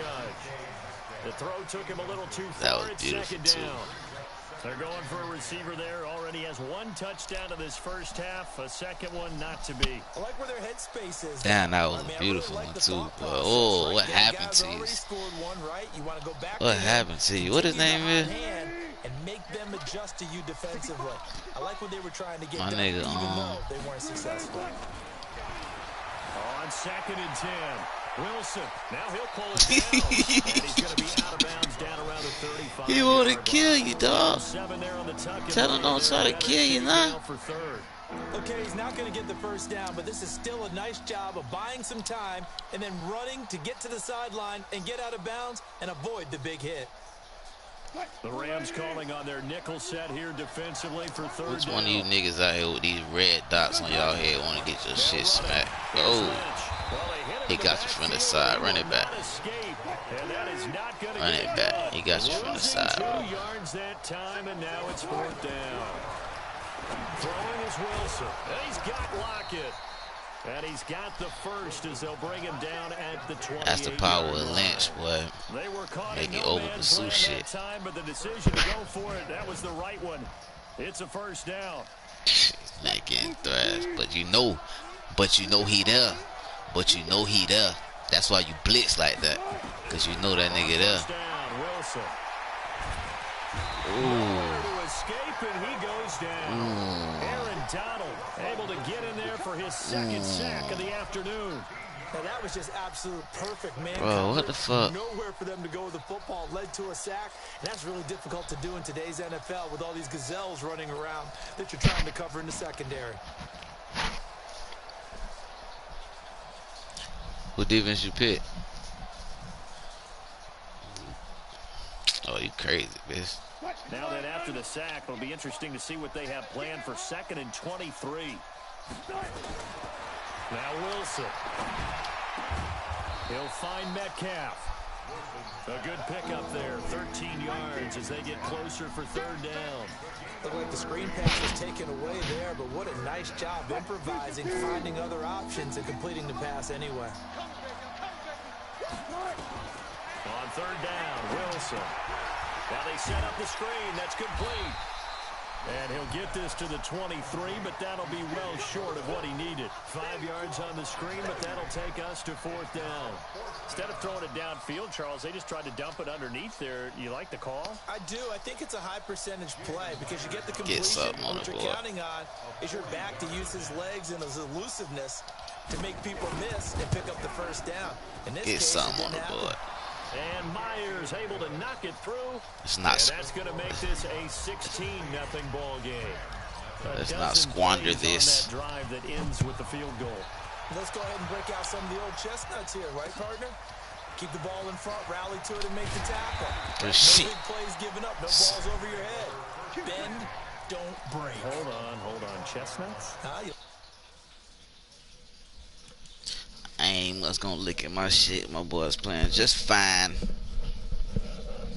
The throw took him a little too far. That was beautiful, too. They're going for a receiver there. Already has one touchdown in this first half. A second one not to be. I like where their headspace is. Damn, that was a beautiful one too. But oh, what happened to you? What happened to you? What his name is? And make them adjust to you defensively. I like what they were trying to get My done, nigga, even though they weren't successful. On 2nd and 10. Wilson, now he'll pull it down. And he's going to be out of bounds down around the 35. He want to kill you, dog. 7 there on the tuck. Tell him don't try to kill you now. For third. Okay, he's not going to get the first down, but this is still a nice job of buying some time and then running to get to the sideline and get out of bounds and avoid the big hit. The Rams calling on their nickel set here defensively for third Which down. one of you niggas out here with these red dots on y'all head want to get your shit smacked? Oh, he got you from the side. Run it back. Run it back. He got you from the side, bro. 2 yards that time, and now it's 4th down. Throwing is Wilson. And he's got Lockett. And he's got the first as they'll bring him down at the 28. That's the power of Lynch, boy. They were caught Make in it no over man's pursue land shit. that time, but the decision to go for it, that was the right one. It's a first down. Not getting thrashed, but you know he there. But you know he there. That's why you blitz like that, cause you know that nigga there. First down, Wilson. Ooh. To escape, and he goes down. Aaron Donald able to get in there for his second sack of the afternoon. Now that was just absolute perfect man. Bro, what the fuck? Nowhere for them to go with the football, led to a sack, and that's really difficult to do in today's NFL with all these gazelles running around that you're trying to cover in the secondary. Who defense you pick? Oh, you crazy, bitch. Now that after the sack, it'll be interesting to see what they have planned for 2nd and 23. Now Wilson. He'll find Metcalf. A good pickup there, 13 yards as they get closer for 3rd down. Looked like the screen pass was taken away there, but what a nice job improvising, finding other options, and completing the pass anyway. On 3rd down, Wilson. Now they set up the screen. That's complete. And he'll get this to the 23, but that'll be well short of what he needed. 5 yards on the screen, but that'll take us to 4th down. Instead of throwing it downfield, Charles, they just tried to dump it underneath there. You like the call? I do. I think it's a high percentage play because you get the completion. What you're counting on is your back to use his legs and his elusiveness to make people miss and pick up the first down. In this case, something on the board. And Myers able to knock it through. It's not. And that's going to make this a 16-0 ball game. Let's not squander this. On that drive that ends with the field goal. Let's go ahead and break out some of the old chestnuts here, right, partner? Keep the ball in front, rally to it, and make the tackle. No big plays given up, no balls over your head. Bend, don't break. Hold on. Chestnuts? I ain't much gonna look at my shit. My boy's playing just fine.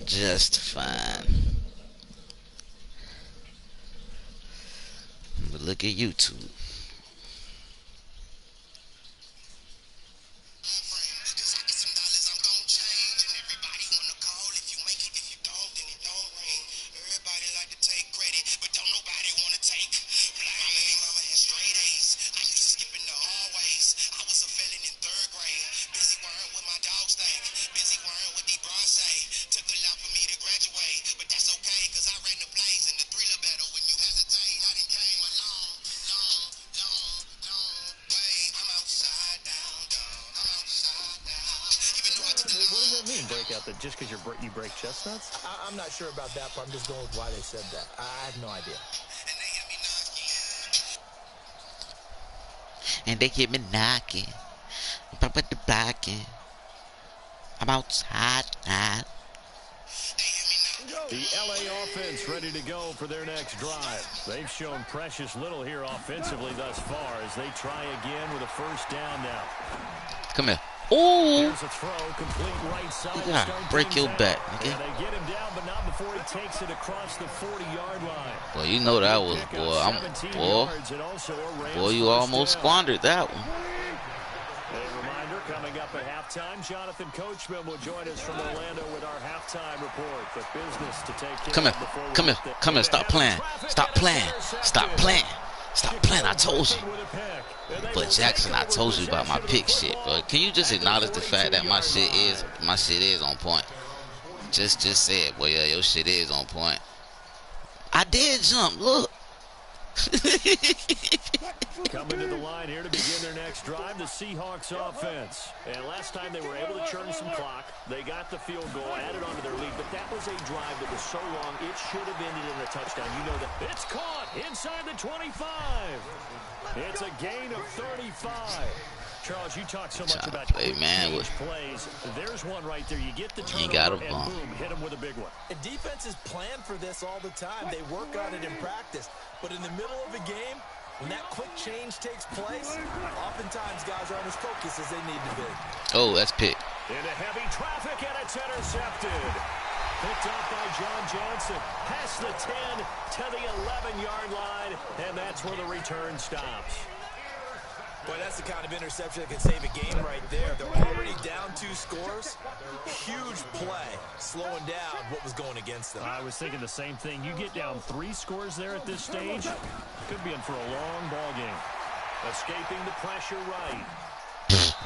Just fine. But look at YouTube. Just because you break chestnuts? I'm not sure about that, but I'm just going with why they said that. I have no idea. And they get me knocking. Pop at the blocking. I'm outside now. The LA offense ready to go for their next drive. They've shown precious little here offensively thus far as they try again with a first down now. Come here. Oh! There's a throw, complete right side. You gotta break your back, okay? And they get him down, but not before he takes it across the 40-yard line. Well, you know that was, boy. Boy, you almost squandered that one. A reminder, Coming up at halftime, Jonathan Coachman will join us from Orlando with our halftime report. The business to take care Come of here. before we Come here. get there. Come here. Stop playing. Stop playing. Stop playing. Stop playing. I told you. But Jackson, I told you about my pick shit, bro. Can you just acknowledge the fact that my shit is on point? Just say it, boy. Yeah, your shit is on point. I did jump. Look. Coming to the line here to begin their next drive, the Seahawks offense. And last time they were able to churn some clock. They got the field goal, added onto their lead, but that was a drive that was so long, it should have ended in a touchdown. You know that. It's caught inside the 25. It's a gain of 35. Charles, you talk so much about quick change plays. There's one right there. You get the turnover and boom, hit him with a big one. And defenses plan for this all the time. They work on it in practice. But in the middle of a game, when that quick change takes place, oftentimes guys aren't as focused as they need to be. Oh, that's pick. Into heavy traffic, and it's intercepted. Picked up by John Johnson. Past the 10 to the 11-yard line, and that's where the return stops. Boy, that's the kind of interception that can save a game right there. They're already down 2 scores. Huge play, slowing down what was going against them. I was thinking the same thing. You get down 3 scores there at this stage, could be in for a long ball game. Escaping the pressure right.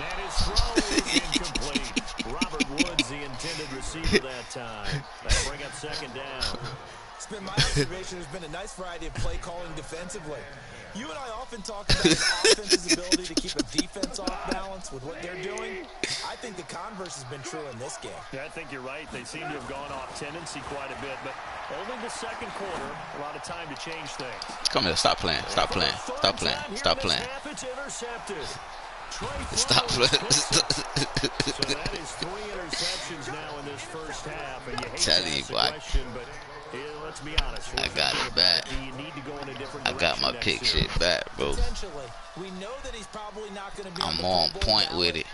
That is thrown incomplete. Robert Woods, the intended receiver that time. That'll bring up second down. It's been my observation. There's been a nice variety of play calling defensively. You and I often talk about an offense's ability to keep a defense off balance with what they're doing. I think the converse has been true in this game. Yeah, I think you're right. They seem to have gone off tendency quite a bit, but only the second quarter, a lot of time to change things. Come here. Stop playing. Stop playing. Stop playing. Stop playing. Stop playing. So that is 3 interceptions now in this first half, and you hate to ask the question, but let's be honest. I got it back. I got my pick shit back, bro. We know that he's probably not going to be I'm on point with it.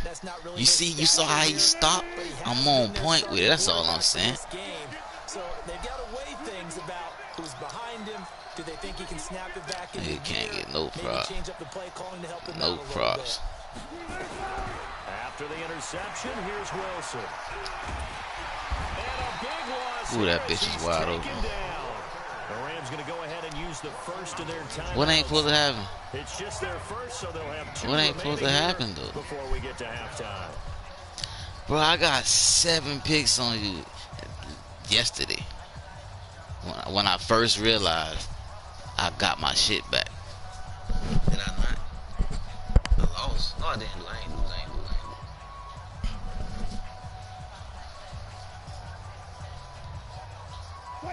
You see, you saw how he stopped? I'm on point with it. That's all I'm saying. So they've got to weigh things about who's behind him. Do they think he can snap it back in? He can't get no props. No props. After the interception, here's Wilson. And a big loss. Ooh, that bitch is wide open. The Rams going to go ahead and use the first of their time. What ain't supposed to happen? It's just their first, so they'll have 2 what ain't supposed to happen, though? Before we get to halftime. Bro, I got 7 picks on you yesterday. When I first realized I got my shit back. Did I not? I lost. No, I didn't do. I ain't do.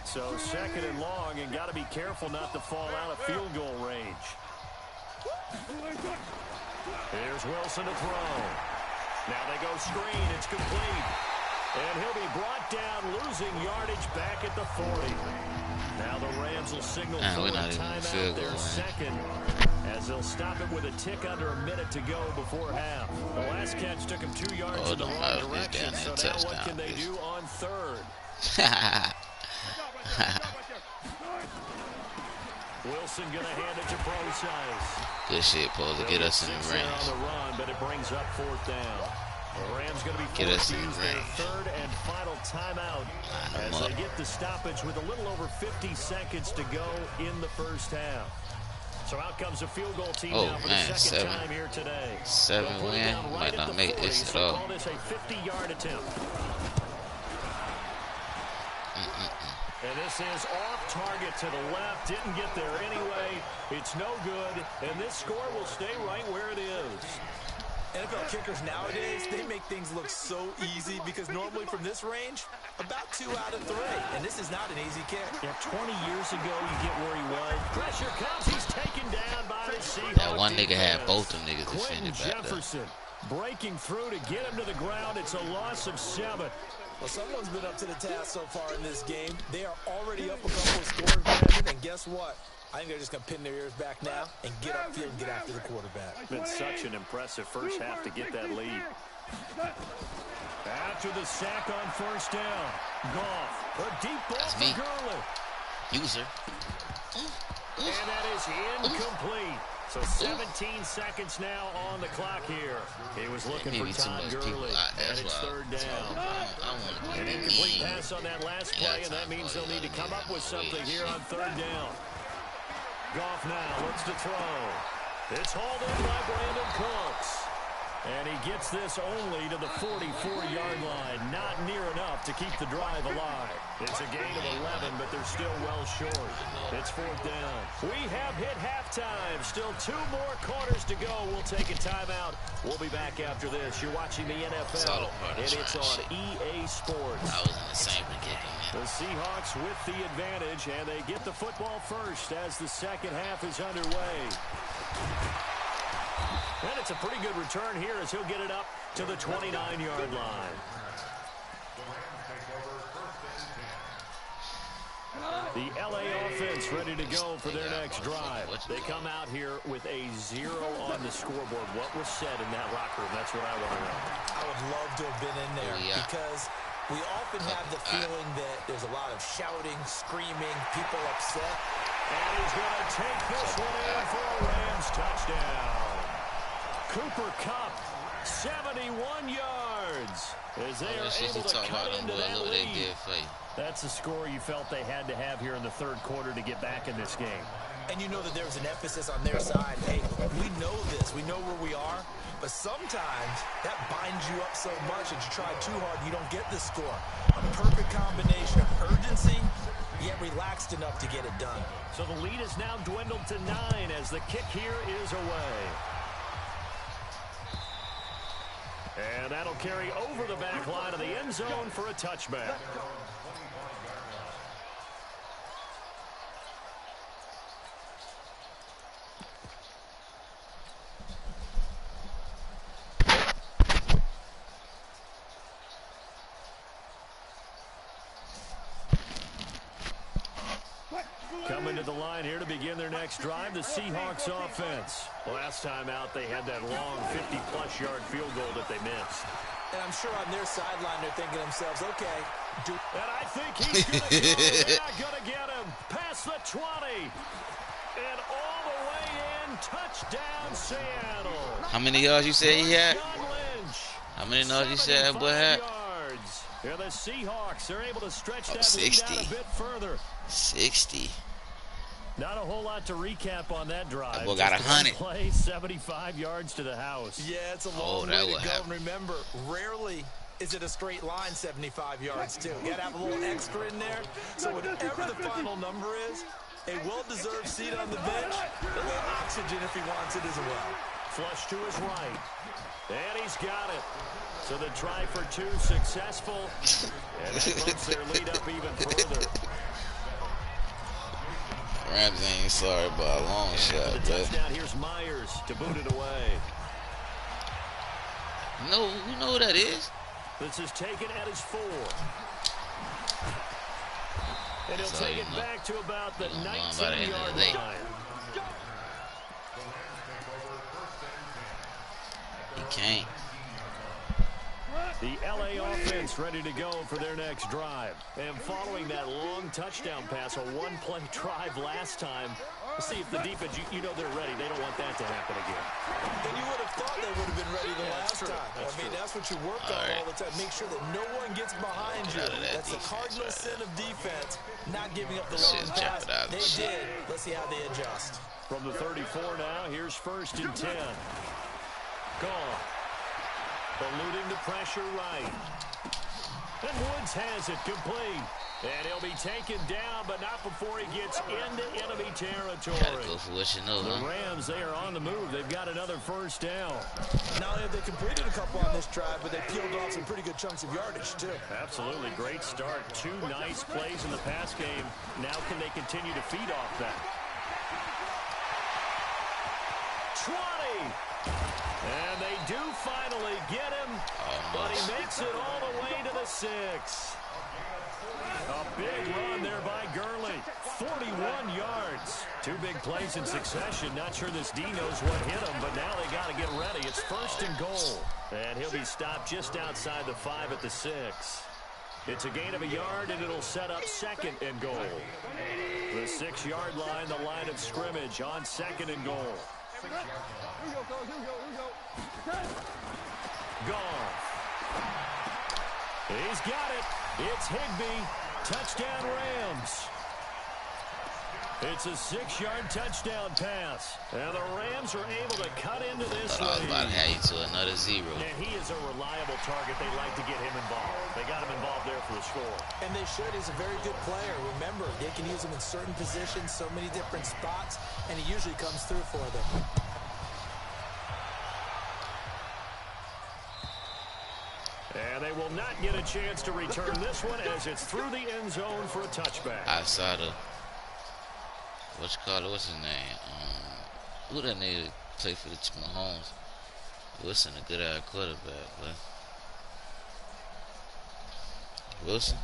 So second and long, and got to be careful not to fall out of field goal range. Here's Wilson to throw. Now they go screen. It's complete. And he'll be brought down, losing yardage back at the 40. Now the Rams will signal for a timeout, their second, as they'll stop it with a tick under a minute to go before half. The last catch took him 2 yards in the wrong direction, so now what can they do on third? Wilson gonna hand it to Procise. Good shit, Paul, to get us in the range. On the run, but it brings up 4th down. The Rams gonna be forced to use their 3rd and final timeout as they get the stoppage with a little over 50 seconds to go in the first half. So out comes the field goal team now for the second time here today. 7 win, might not make this at all. Call this a 50-yard attempt. And this is off target to the left. Didn't get there anyway. It's no good. And this score will stay right where it is. NFL kickers nowadays, they make things look so easy because normally from this range, about 2 out of 3. And this is not an easy kick. Yeah, 20 years ago, you get where he was. Pressure comes. He's taken down by the Seahawks. That one nigga had both them niggas defended back there. Jefferson breaking through to get him to the ground. It's a loss of 7. Well, someone's been up to the task so far in this game. They are already up a couple of scores, Brandon, and guess what? I think they're just going to pin their ears back now and get upfield and get after the quarterback. It's been such an impressive first half to get that lead. After the sack on 1st down, Goff, a deep ball for Gurley. User. And that is incomplete. So 17 seconds now on the clock here. He was looking for Todd Gurley, and it's third down. An incomplete pass on that last play, and that means they'll need to come up with something here on third down. Goff now looks to throw. It's hauled in by Brandon Cooks. And he gets this only to the 44-yard line. Not near enough to keep the drive alive. It's a gain of 11, but they're still well short. It's fourth down. We have hit halftime. Still 2 more quarters to go. We'll take a timeout. We'll be back after this. You're watching the NFL, and it's on EA Sports. I was in the same predicament. The Seahawks with the advantage, and they get the football first as the second half is underway. And it's a pretty good return here as he'll get it up to the 29-yard line. The LA offense ready to go for their next drive. They come out here with a 0 on the scoreboard. What was said in that locker room? That's what I want to know. I would love to have been in there because we often have the feeling that there's a lot of shouting, screaming, people upset. And he's going to take this one in for a Rams touchdown. Cooper Kupp, 71 yards, as they are able to cut into that lead. That's the score you felt they had to have here in the third quarter to get back in this game. And you know that there was an emphasis on their side. Hey, we know this. We know where we are. But sometimes that binds you up so much that you try too hard and you don't get the score. A perfect combination of urgency, yet relaxed enough to get it done. So the lead is now dwindled to 9 as the kick here is away. And that'll carry over the back line of the end zone for a touchback. Coming to the line here to begin their next drive, the Seahawks offense. Last time out, they had that long 50-plus yard field goal that they missed. And I'm sure on their sideline, they're thinking to themselves, okay. And I think he's going to go. Yeah, going to get him. Past the 20. And all the way in. Touchdown, Seattle. How many yards you said he had? How many yards you said that boy had? Yeah, the Seahawks are able to stretch that lead out a bit further. 60. Not a whole lot to recap on that drive. That boy got 100. Play, 75 yards to the house. Yeah, it's a long way to go. And remember, rarely is it a straight line 75 yards, too. You got to have a little extra in there. So whatever the final number is, a well-deserved seat on the bench, a little oxygen if he wants it as well. Flush to his right. And he's got it. So the try for 2 successful. And that bumps their lead up even further. Rams ain't sorry about a long shot, but touchdown, here's Myers to boot it away. No, you know who that is? This is taken at his 4. And he'll take it back to about the 19-yard line. He can't. The LA offense ready to go for their next drive. And following that long touchdown pass, a one-play drive last time, let's see if the defense, you know they're ready. They don't want that to happen again. And you would have thought they would have been ready the last time. That's what you work on all the time. Make sure that no one gets behind you. That's the cardinal sin of defense, not giving up the long pass. They did. Let's see how they adjust. From the 34 now, here's 1st and 10. Gone. Eluding the pressure right. And Woods has it complete. And he'll be taken down, but not before he gets into enemy territory. Gotta go for what you know, The Rams, they are on the move. They've got another 1st down. Not only have they completed a couple on this drive, but they peeled off some pretty good chunks of yardage, too. Absolutely. Great start. 2 nice plays in the pass game. Now can they continue to feed off that? 20. And they do finally get him, but he makes it all the way to the 6. A big run there by Gurley. 41 yards. 2 big plays in succession. Not sure this D knows what hit him, but now they got to get ready. It's 1st and goal. And he'll be stopped just outside the 5 at the 6. It's a gain of a yard, and it'll set up 2nd and goal. The 6-yard line, the line of scrimmage on 2nd and goal. Goff. He's got it. It's Higbee. Touchdown Rams. It's a 6-yard touchdown pass. And the Rams are able to cut into this Thought I was about to have you to another 0. And he is a reliable target. They like to get him involved. They got him involved there for the score. And they should. He's a very good player. Remember, they can use him in certain positions, so many different spots, and he usually comes through for them. And they will not get a chance to return this one as it's through the end zone for a touchback. Outside of what's his name? Who that nigga play for the Mahomes? Wilson, a good ass quarterback, but Wilson,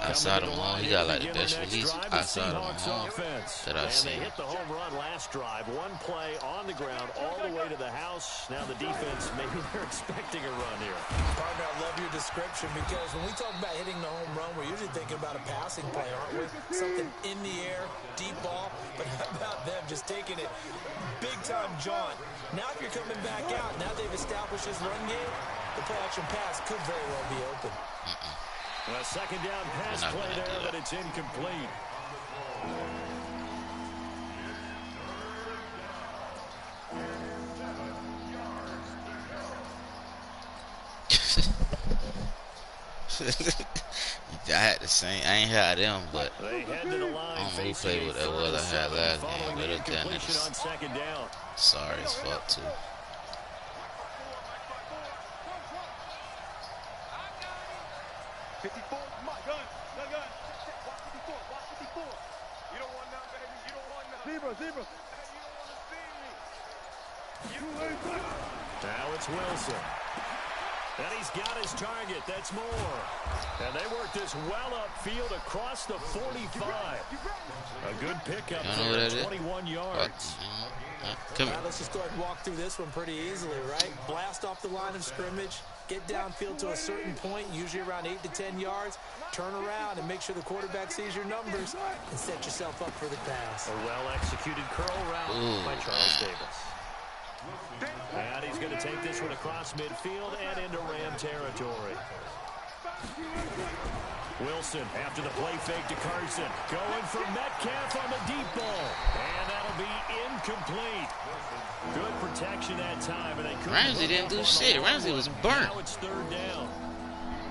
outside of Mahomes, he got like the best release outside of Mahomes that I've seen. And they hit the home run last drive. One play on the ground all the way to the house. Now the defense, maybe they're expecting a run here. Partner, I love your description because when we talk about hitting the home run, we're usually thinking about a passing play, aren't we? Something in the air, deep ball. But how about them just taking it big-time jaunt? Now if you're coming back out, now they've established this run game, the play-action pass could very well be open. A second down pass play there, but it's incomplete. I had the same. I ain't had them, but They head to the line. I don't know who played with that was I had last game, but it kind of sorry as fuck too. Now it's Wilson. And he's got his target. That's more. And they work this well upfield across the 45. A good pickup there, 21 yards. Come here. Let's just go ahead and walk through this one pretty easily, right? Blast off the line of scrimmage, get downfield to a certain point, usually around 8 to 10 yards, turn around and make sure the quarterback sees your numbers and set yourself up for the pass. A well-executed curl route by Charles Davis. And he's going to take this one across midfield and into Ram territory. Wilson after the play fake to Carson. Going for Metcalf on the deep ball. And that'll be incomplete. Good protection that time. And they Ramsey didn't do shit. Ramsey was burnt. Now it's third down.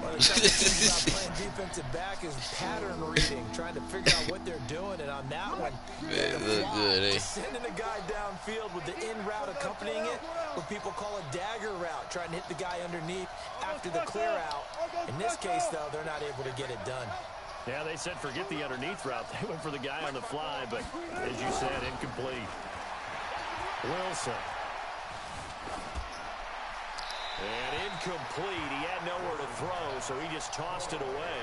Well, the thing about playing defensive back is pattern reading, trying to figure out what they're doing. And on that one, it looked good, eh? Sending a guy downfield with the in route accompanying it, what people call a dagger route, trying to hit the guy underneath after the clear out. In this case, though, they're not able to get it done. Yeah, they said forget the underneath route. They went for the guy on the fly, but as you said, incomplete. Wilson. And incomplete. He had nowhere to throw, so he just tossed it away.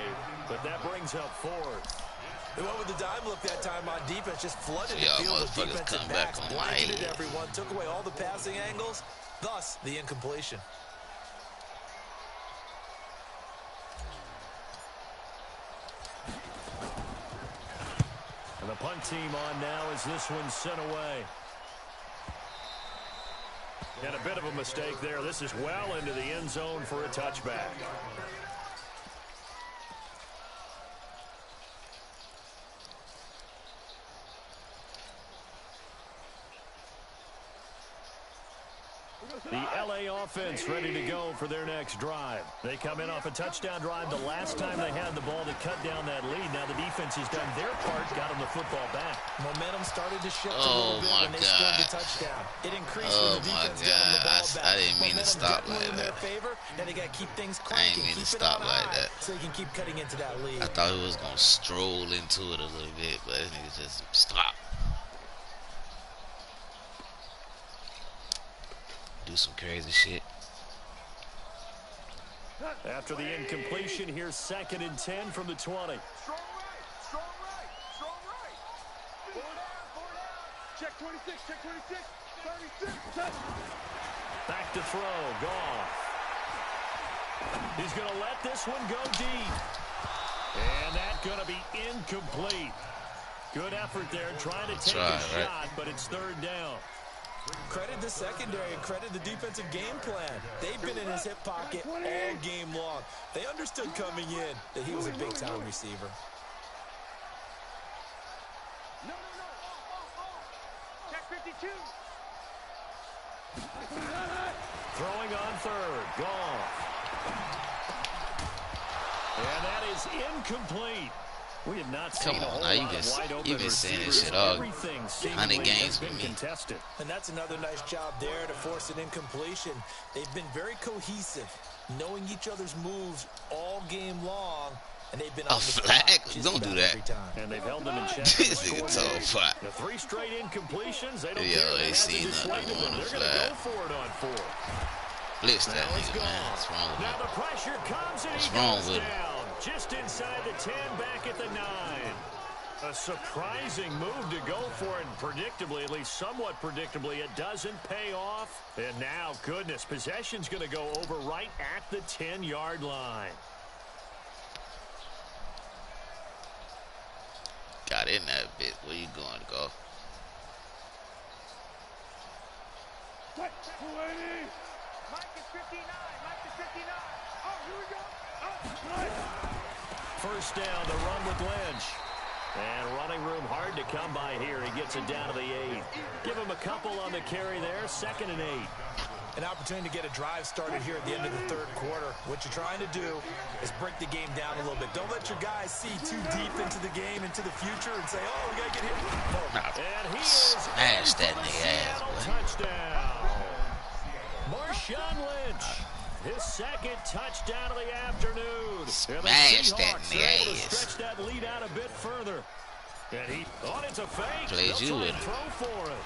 But that brings up fourth. They went with the dime look that time on defense, just flooded the Y'all field with motherfuckers defensive come back backs, on my blanketed head. everyone, took away all the passing angles, thus the incompletion. And the punt team on now as this one's sent away. And a bit of a mistake there. This is well into the end zone for a touchback. The LA offense ready to go for their next drive. They come in off a touchdown drive the last time they had the ball to cut down that lead. Now the defense has done their part, got them the football back. Momentum started to shift a little bit when they scored the touchdown. It increased when the defense got them the ball back. I didn't mean to stop like in their that. favor. Now they got to keep things I cranking, ain't mean to keep it stop on like high that. so they can keep cutting into that lead. I thought he was gonna stroll into it a little bit, but this nigga just stop. Do some crazy shit. After the incompletion, here's 2nd and 10 from the 20. Strong right, strong right, strong right. 4 down. Check 26, check 26, 36, touch. Back to throw, Goff. He's going to let this one go deep. And that's going to be incomplete. Good effort there, trying to take a shot, but it's 3rd down. Credit the secondary and credit the defensive game plan. They've been in his hip pocket all game long. They understood coming in that he was a big-time receiver. No. Check 52. Throwing on third. Gone. And that is incomplete. We have not seen Come a on, whole now lot of wide open you been saying this receivers. shit all Everything 100 seemingly games has been with me. contested. And that's another nice job there to force an incompletion. They've been very cohesive, knowing each other's moves all game long, and they've been A on the flag? spot just Don't do about that. every time. And they've held them in check. This nigga told fight. The 3 straight incompletions. They don't Yo, care. they They seen hasn't nothing dissuaded them. on the They're going to flag. go for it on 4. Blitz that Now it's nigga, gone. man. What's wrong with Now him? the pressure comes and What's he wrong goes with him? down. Just inside the 10, back at the 9. A surprising move to go for it, and predictably, at least somewhat predictably, it doesn't pay off. And now, goodness, possession's going to go over right at the 10-yard line. Got in that bit. Where you going, go? Mike is 59. Mike is 59. Oh, here we go. Oh, First down, the run with Lynch. And running room hard to come by here. He gets it down to the 8. Give him a couple on the carry there. 2nd and 8. An opportunity to get a drive started here at the end of the third quarter. What you're trying to do is break the game down a little bit. Don't let your guys see too deep into the game, into the future, and say, oh, we got to get here. No. And he is Smash that in for the nigga ass, Seattle boy. touchdown. Marshawn Lynch. His 2nd touchdown of the afternoon. Smash that Seahawks are nigga able to ass. stretch that lead out a bit further. And he thought it's a fake. Plays They'll you try with and him. throw for it.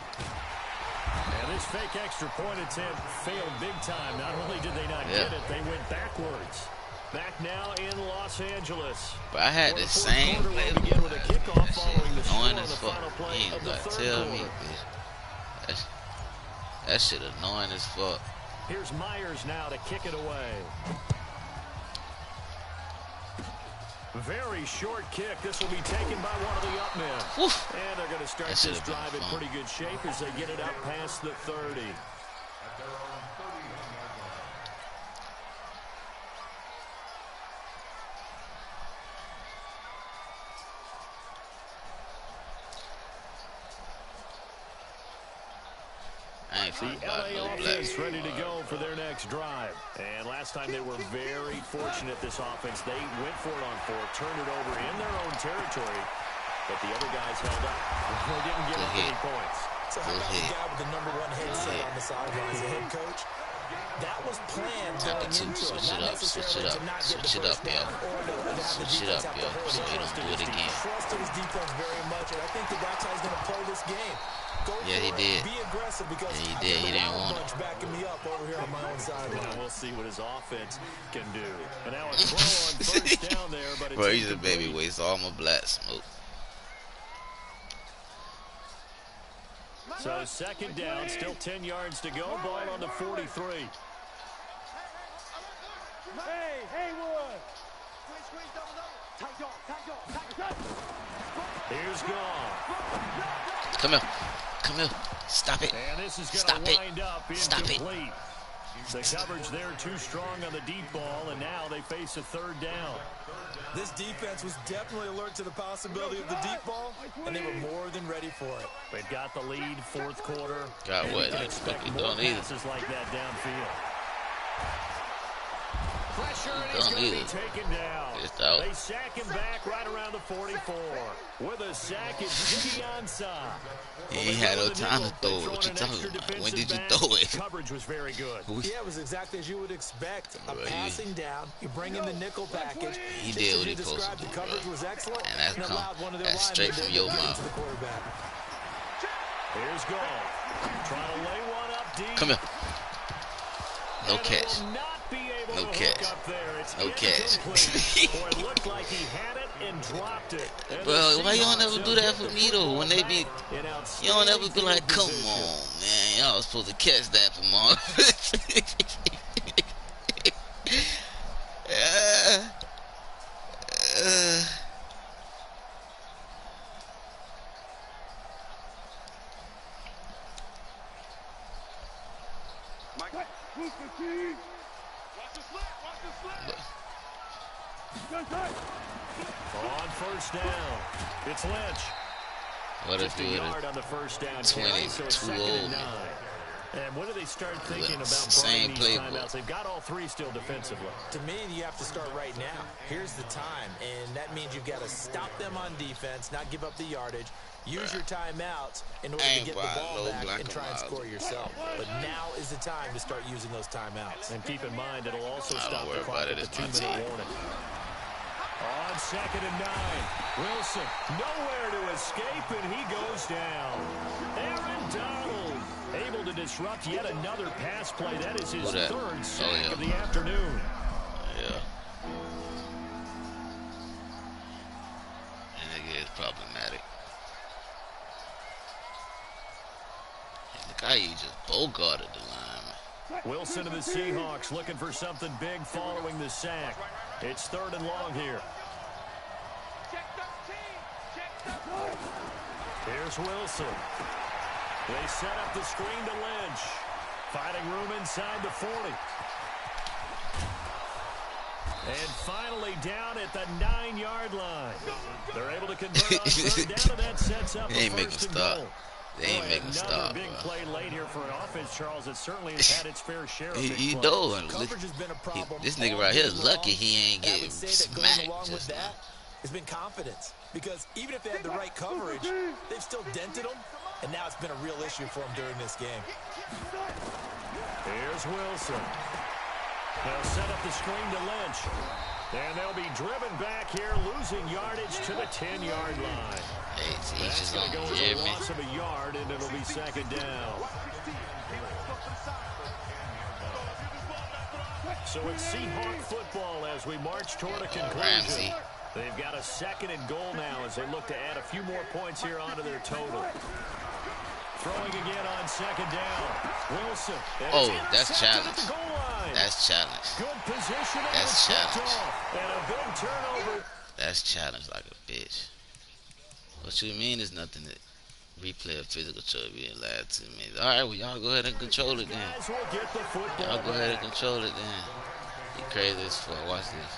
And this fake extra point attempt failed big time. Not only did they not get it, they went backwards. Back now in Los Angeles. But I had For the fourth same quarter, play. we'll begin with a kickoff following the score Annoying on as the fuck. final play You ain't of the gotta third tell me, quarter. bitch. That shit annoying as fuck. Here's Myers now to kick it away. Very short kick. This will be taken by one of the up men. Woof. And they're going to start That this should've been drive in fun. pretty good shape as they get it up past the 30. I ain't The finna buy LA no offense black. ready to go for their next drive. And last time they were very fortunate, this offense. They went for it on 4, turned it over in their own territory, but the other guys held up. They didn't give up any points. So how Good about the hit. guy with the #1 headset on the sidelines, the head coach? That was planned Number going 2, into it. switch it Not up, switch it necessarily up, to not get switch the it up, first yo. down or to have the Switch it defense up, have yo, to hold so it. you don't do it again. Trusted his defense very much, and I think that's how he's going to play this game. Go Yeah, for he it, did. be aggressive because Yeah, he I've did. got He a didn't wild want it. bunch backing me up over here on my own And sideline. we'll see what his offense can do. And now a throw on first down there, but it's Bro, he's a incomplete. baby waste all my black smoke. So 2nd down, still 10 yards to go. Ball on the 43. Hey, Haywood. Squeeze, double. Tight dog. Here's Gone. Come here. Come here. Stop it. And this is Stop going it. to wind up Stop it. incomplete. The coverage there too strong on the deep ball, and now they face a 3rd down. This defense was definitely alert to the possibility of the deep ball, and they were more than ready for it. They've got the lead, 4th quarter. Got And what? you can They expect fucking more don't either. passes like that downfield. Pressure, and he's Don't going to be either. taken down. It's out. They sack him back right around the 44. With a sack, it's Jimmy Ansah. He ain't had no time to throw it. What you talking about? When did you throw it? Coverage was very good. Yeah, it was exactly as you would expect. A Right. passing down, you bring in the nickel package. He Just did as what you he supposed to described, do, the coverage bro. was excellent, And that's come- allowed one of their that's linemen straight to from your get mouth. to the quarterback. Here's Gall. Trying to lay one up deep. Come here. No And catch. they will not be able No to catch. hook up there. It's No catch. incomplete. Boy, it looked like he had it and dropped it. And Bro, the why y'all Seahawks never will do that get for the me, though? When they be... football back in Y'all never be outstanding like, come field on, position. man. Y'all was supposed to catch that from all. On first down, it's Lynch. What if Just a you yard on the first down 20 carry, so it's too second and old? 9. And what do they start thinking about Same burning these playbook. timeouts? They've got all three still defensively. To me, you have to start right now. Here's the time, and that means you've got to stop them on defense, not give up the yardage. Use your timeouts in order to get the ball back and try and score yourself. But now is the time to start using those timeouts. And keep in mind, it'll also I don't stop worry the clock about it, at the it's my 2-minute team. warning. On second and 9, Wilson nowhere to escape, and he goes down. Aaron Donald able to disrupt yet another pass play. That is his third sack of the afternoon. Yeah. And it is problematic. And look how you just bogarted the line. Wilson of the Seahawks looking for something big following the sack. It's third and long here. Here's Wilson. They set up the screen to Lynch. Finding room inside the 40. And finally down at the 9-yard line. They're able to convert on third down, and that sets up They ain't a making first and stop. goal. They ain't Boy, making another stop, big bro. play late here for an offense, Charles, that certainly has had its fair share of big He plays. doing. Coverage has been a problem. This nigga all right here day is lucky long. he ain't I getting would say that going smacked along with just now. that has been confidence. Because even if they had the right coverage, they've still dented them. And now it's been a real issue for them during this game. Here's Wilson. They'll set up the screen to Lynch. And they'll be driven back here, losing yardage to the 10-yard line. Hey, each That's is going on. to go You as hear a me? loss of a yard, and it'll be second down. So it's Seahawk football as we march toward a conclusion. Ramsey. They've got a second and goal now as they look to add a few more points here onto their total. Throwing again on second down. Wilson. Oh, that's intercepted challenge. at the goal line. That's challenge. Good positioning. That's and it's challenge. picked off. And a big turnover. That's challenge like a bitch. What you mean is nothing to replay a physical choice being lied to me. Alright, well y'all go ahead and control it then. Guys will get the football Y'all go ahead and back. control it then. You crazy as fuck. Watch this.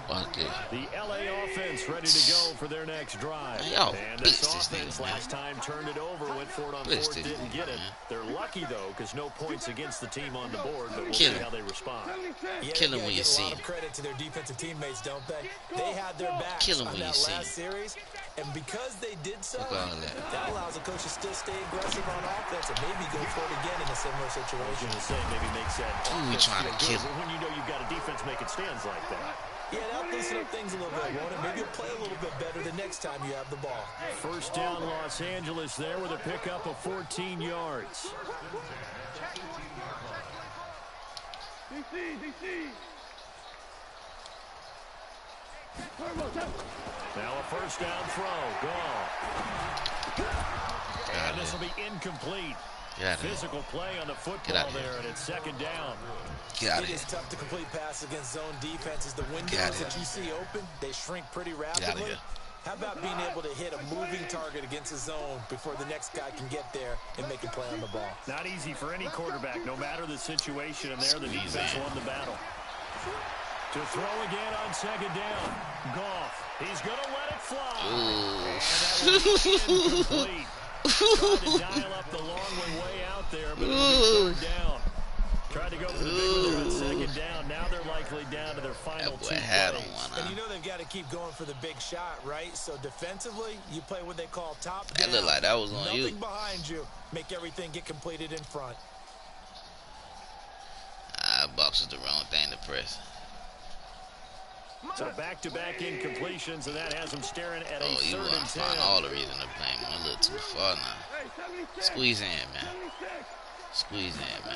Watch this. The LA offense ready to go for their next drive. Man, y'all And blitz this this offense nigga, man. last time turned it over, went for it on Blitz fourth, this didn't nigga, get it. man. They're lucky, though, because no points against the team on the board, but we'll Kill see him. how they respond. Yeah, Kill they him when gotta you give see a lot him. of credit to their defensive teammates, don't they? They had their backs Kill him on when that you see last series, and because they did so, Fuck all that. that allows the coach to still stay aggressive on offense and maybe go for it again in a similar I was situation. going to say maybe makes that Who we offense trying to feel kill? good, but when you know you've got a defense making stands like that. Yeah, that'll loosen up things a little bit, won't it? Maybe you'll play a little bit better the next time you have the ball. First down, Los Angeles there with a pickup of 14 yards. Now a first down throw. Goal. And this will be incomplete. Get out of here. Physical play on the Get football out of here. there, and it's second down. Get out of It here. is tough to complete passes against zone defenses. The Get windows outta that here. you see open, they shrink pretty outta rapidly. here. How about being able to hit a moving target against a zone before the next guy can get there and make a play on the ball? Not easy for any quarterback, no matter the situation, and there the Squeeze defense in. won the battle. To throw again on second down. Goff. He's going to let it fly. And that will be incomplete. Tried to dial up the long one way out there, but it'll be third down. Tried to go for the big one on second down. Now they're likely down to their final That boy two had on plays. one, And huh? you know they've got to keep going for the big shot, right? So defensively, you play what they call top That down. looked like that was on Nothing you. behind you. Make everything get completed in front. Box is the wrong thing to press. So back-to-back incompletions, and that has them staring at a Oh, you third want and to 10. find all the reason to blame him. A little too far now. Squeeze in, man. Squeeze in, man.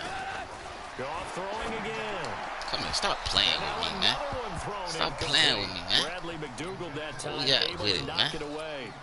Goff throwing again. Come on, stop playing with me, man. Another one thrown Stop incomplete. playing with me, man. Bradley McDougal that What we time got able with to it, knock man? it away.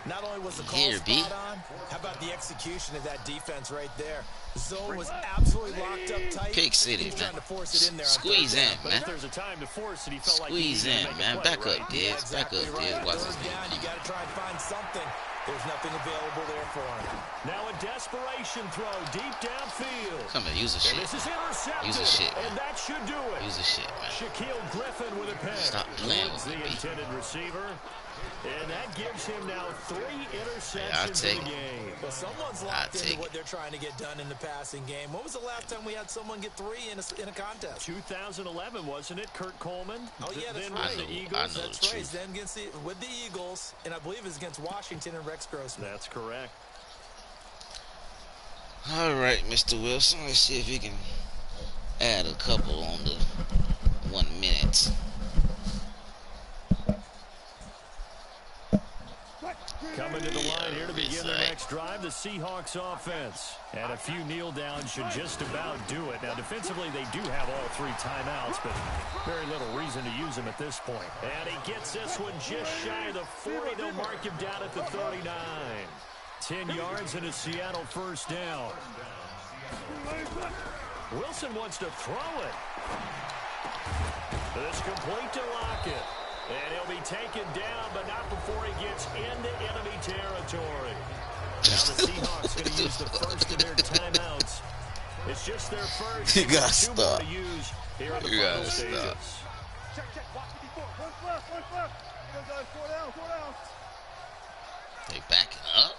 Not only was the call Here, B. spot on, how about the execution of that defense right there? The zone was absolutely locked up tight. Pick City, He was man. trying to force it in there on Squeeze third down. in, But man. if there's a time to force it, he felt like he Squeeze needed to in, make a man. play, Back right? up, Yeah, Diggs. Back exactly up, right. Diggs. Watch this Third game down, you coming. got to try and find something. There's nothing available there for him. Now a desperation throw deep downfield. Come here, use the And shit. this is intercepted. Use the shit, man. And that should do it. Use the shit, man. Shaquille Griffin with a pick. Stop playing Woods, with the me, B. intended receiver. And that gives him now 3 interceptions I'll take in the it. game. Well, someone's locked into what they're trying to get done in the passing game. When was the last time we had someone get 3 in a contest? 2011, wasn't it, Kurt Coleman? Oh, yeah, that's Then right. with the I Eagles. know That's the right. truth. Then with the Eagles, and I believe it's against Washington and Rex Grossman. That's correct. All right, Mr. Wilson. Let's see if we can add a couple on the 1 minute. Coming to the line here to begin the next drive, the Seahawks offense. And a few kneel downs should just about do it. Now, defensively, they do have all 3 timeouts, but very little reason to use them at this point. And he gets this one just shy of the 40. They'll mark him down at the 39. 10 yards and a Seattle first down. Wilson wants to throw it. This complete to Lockett. And he'll be taken down, but not before he gets into enemy territory. Now the Seahawks going to use the first of their timeouts. It's just their first. You gotta 2 more stop. to use here in the You final gotta stages. stop. Check. Watch 54. One left. Go, guys. 4 down. They backing up?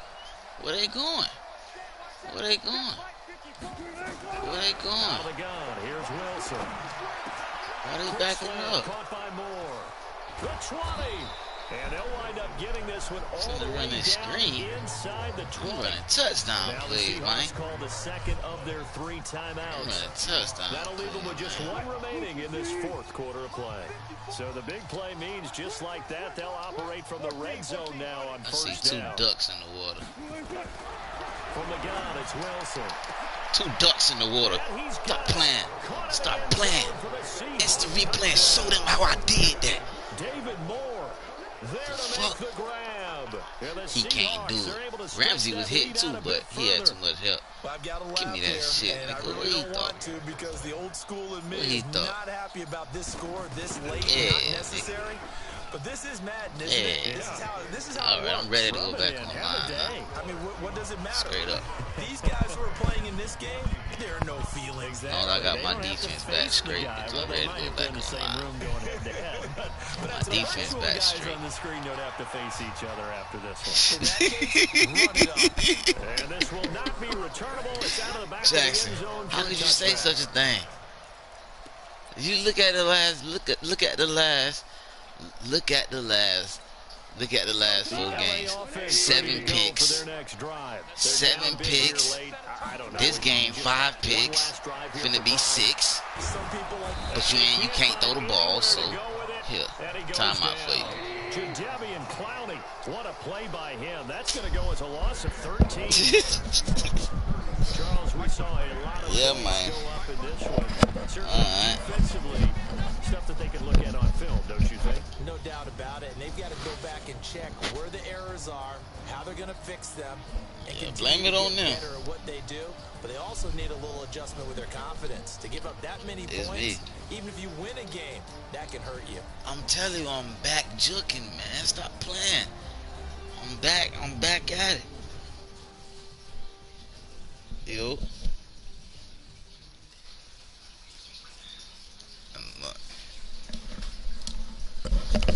Where they going? Where they going? Where they Out going? of the gun. Here's Wilson. Why they backing Slam up? Caught by Moore. The 20. And they'll wind up getting this one all Shouldn't the have way run down this screen. inside the I'm 20. running touchdown Now the plays, man. Seahawks call the second of their 3 I'm timeouts. running touchdown. That'll leave them with just plays, 1 remaining in this 4th quarter of play. So the big play means just like that, they'll operate from the red zone now on I see first 2 down. ducks in the water. From the gun, it's Wilson. 2 ducks in the water. And he's Stop got it. playing. Caught it Stop in playing. zone for the Seahawks. Instant replay and show them how I did that. David Moore there to Fuck. make the grab. And the He can't do Seahawks are able to it. stretch Ramsey was that hit lead too, out a but bit he had further. too much help. Well, I've got to laugh Give me that here, shit, and I nigga. really What he don't thought? want to because the old school in me What he is thought? not happy about this score this late, Yeah, not necessary. But this is Madden, isn't it? Yeah. This is how All it right, works. I'm ready to go Rub it back in. Have a online. day. I mean, what does it matter? Straight up. These guys who are playing in this game, there are no feelings. All I got They my don't have to defense face back the straight guy. because Well, I'm they ready might to go have back been the same online. room going head to head. But My that's defense actual back guys straight. on the screen don't have to face each other after this In one. that case, run it up. And this will not be returnable. It's out of the back Jackson, of the end zone. how for a could you say touchback. such a thing? You look at the last 4 LA games. offense 7 ready to go picks. for their next drive. They're 7 down big here picks. late. I don't know. This game Just 5 one picks. last drive here Finna for be Brian. 6. Some people like But you can't throw the ball, so here, And he goes timeout for you. down. Jadeveon Clowney, what a play by him. That's going to go as a loss of 13. Charles, we saw a lot of Yeah, points man. go up in this one. Certainly Alright. defensively, stuff that they can look at on film, don't you think? no doubt about it, and they've got to go back and check where the errors are, how they're going to fix them, and Yeah, continue blame it to on get them. better at what they do. But they also need a little adjustment with their confidence. To give up that many It's points, me. even if you win a game, that can hurt you. I'm telling you, I'm back juking, man. Stop playing. I'm back at it. Yo.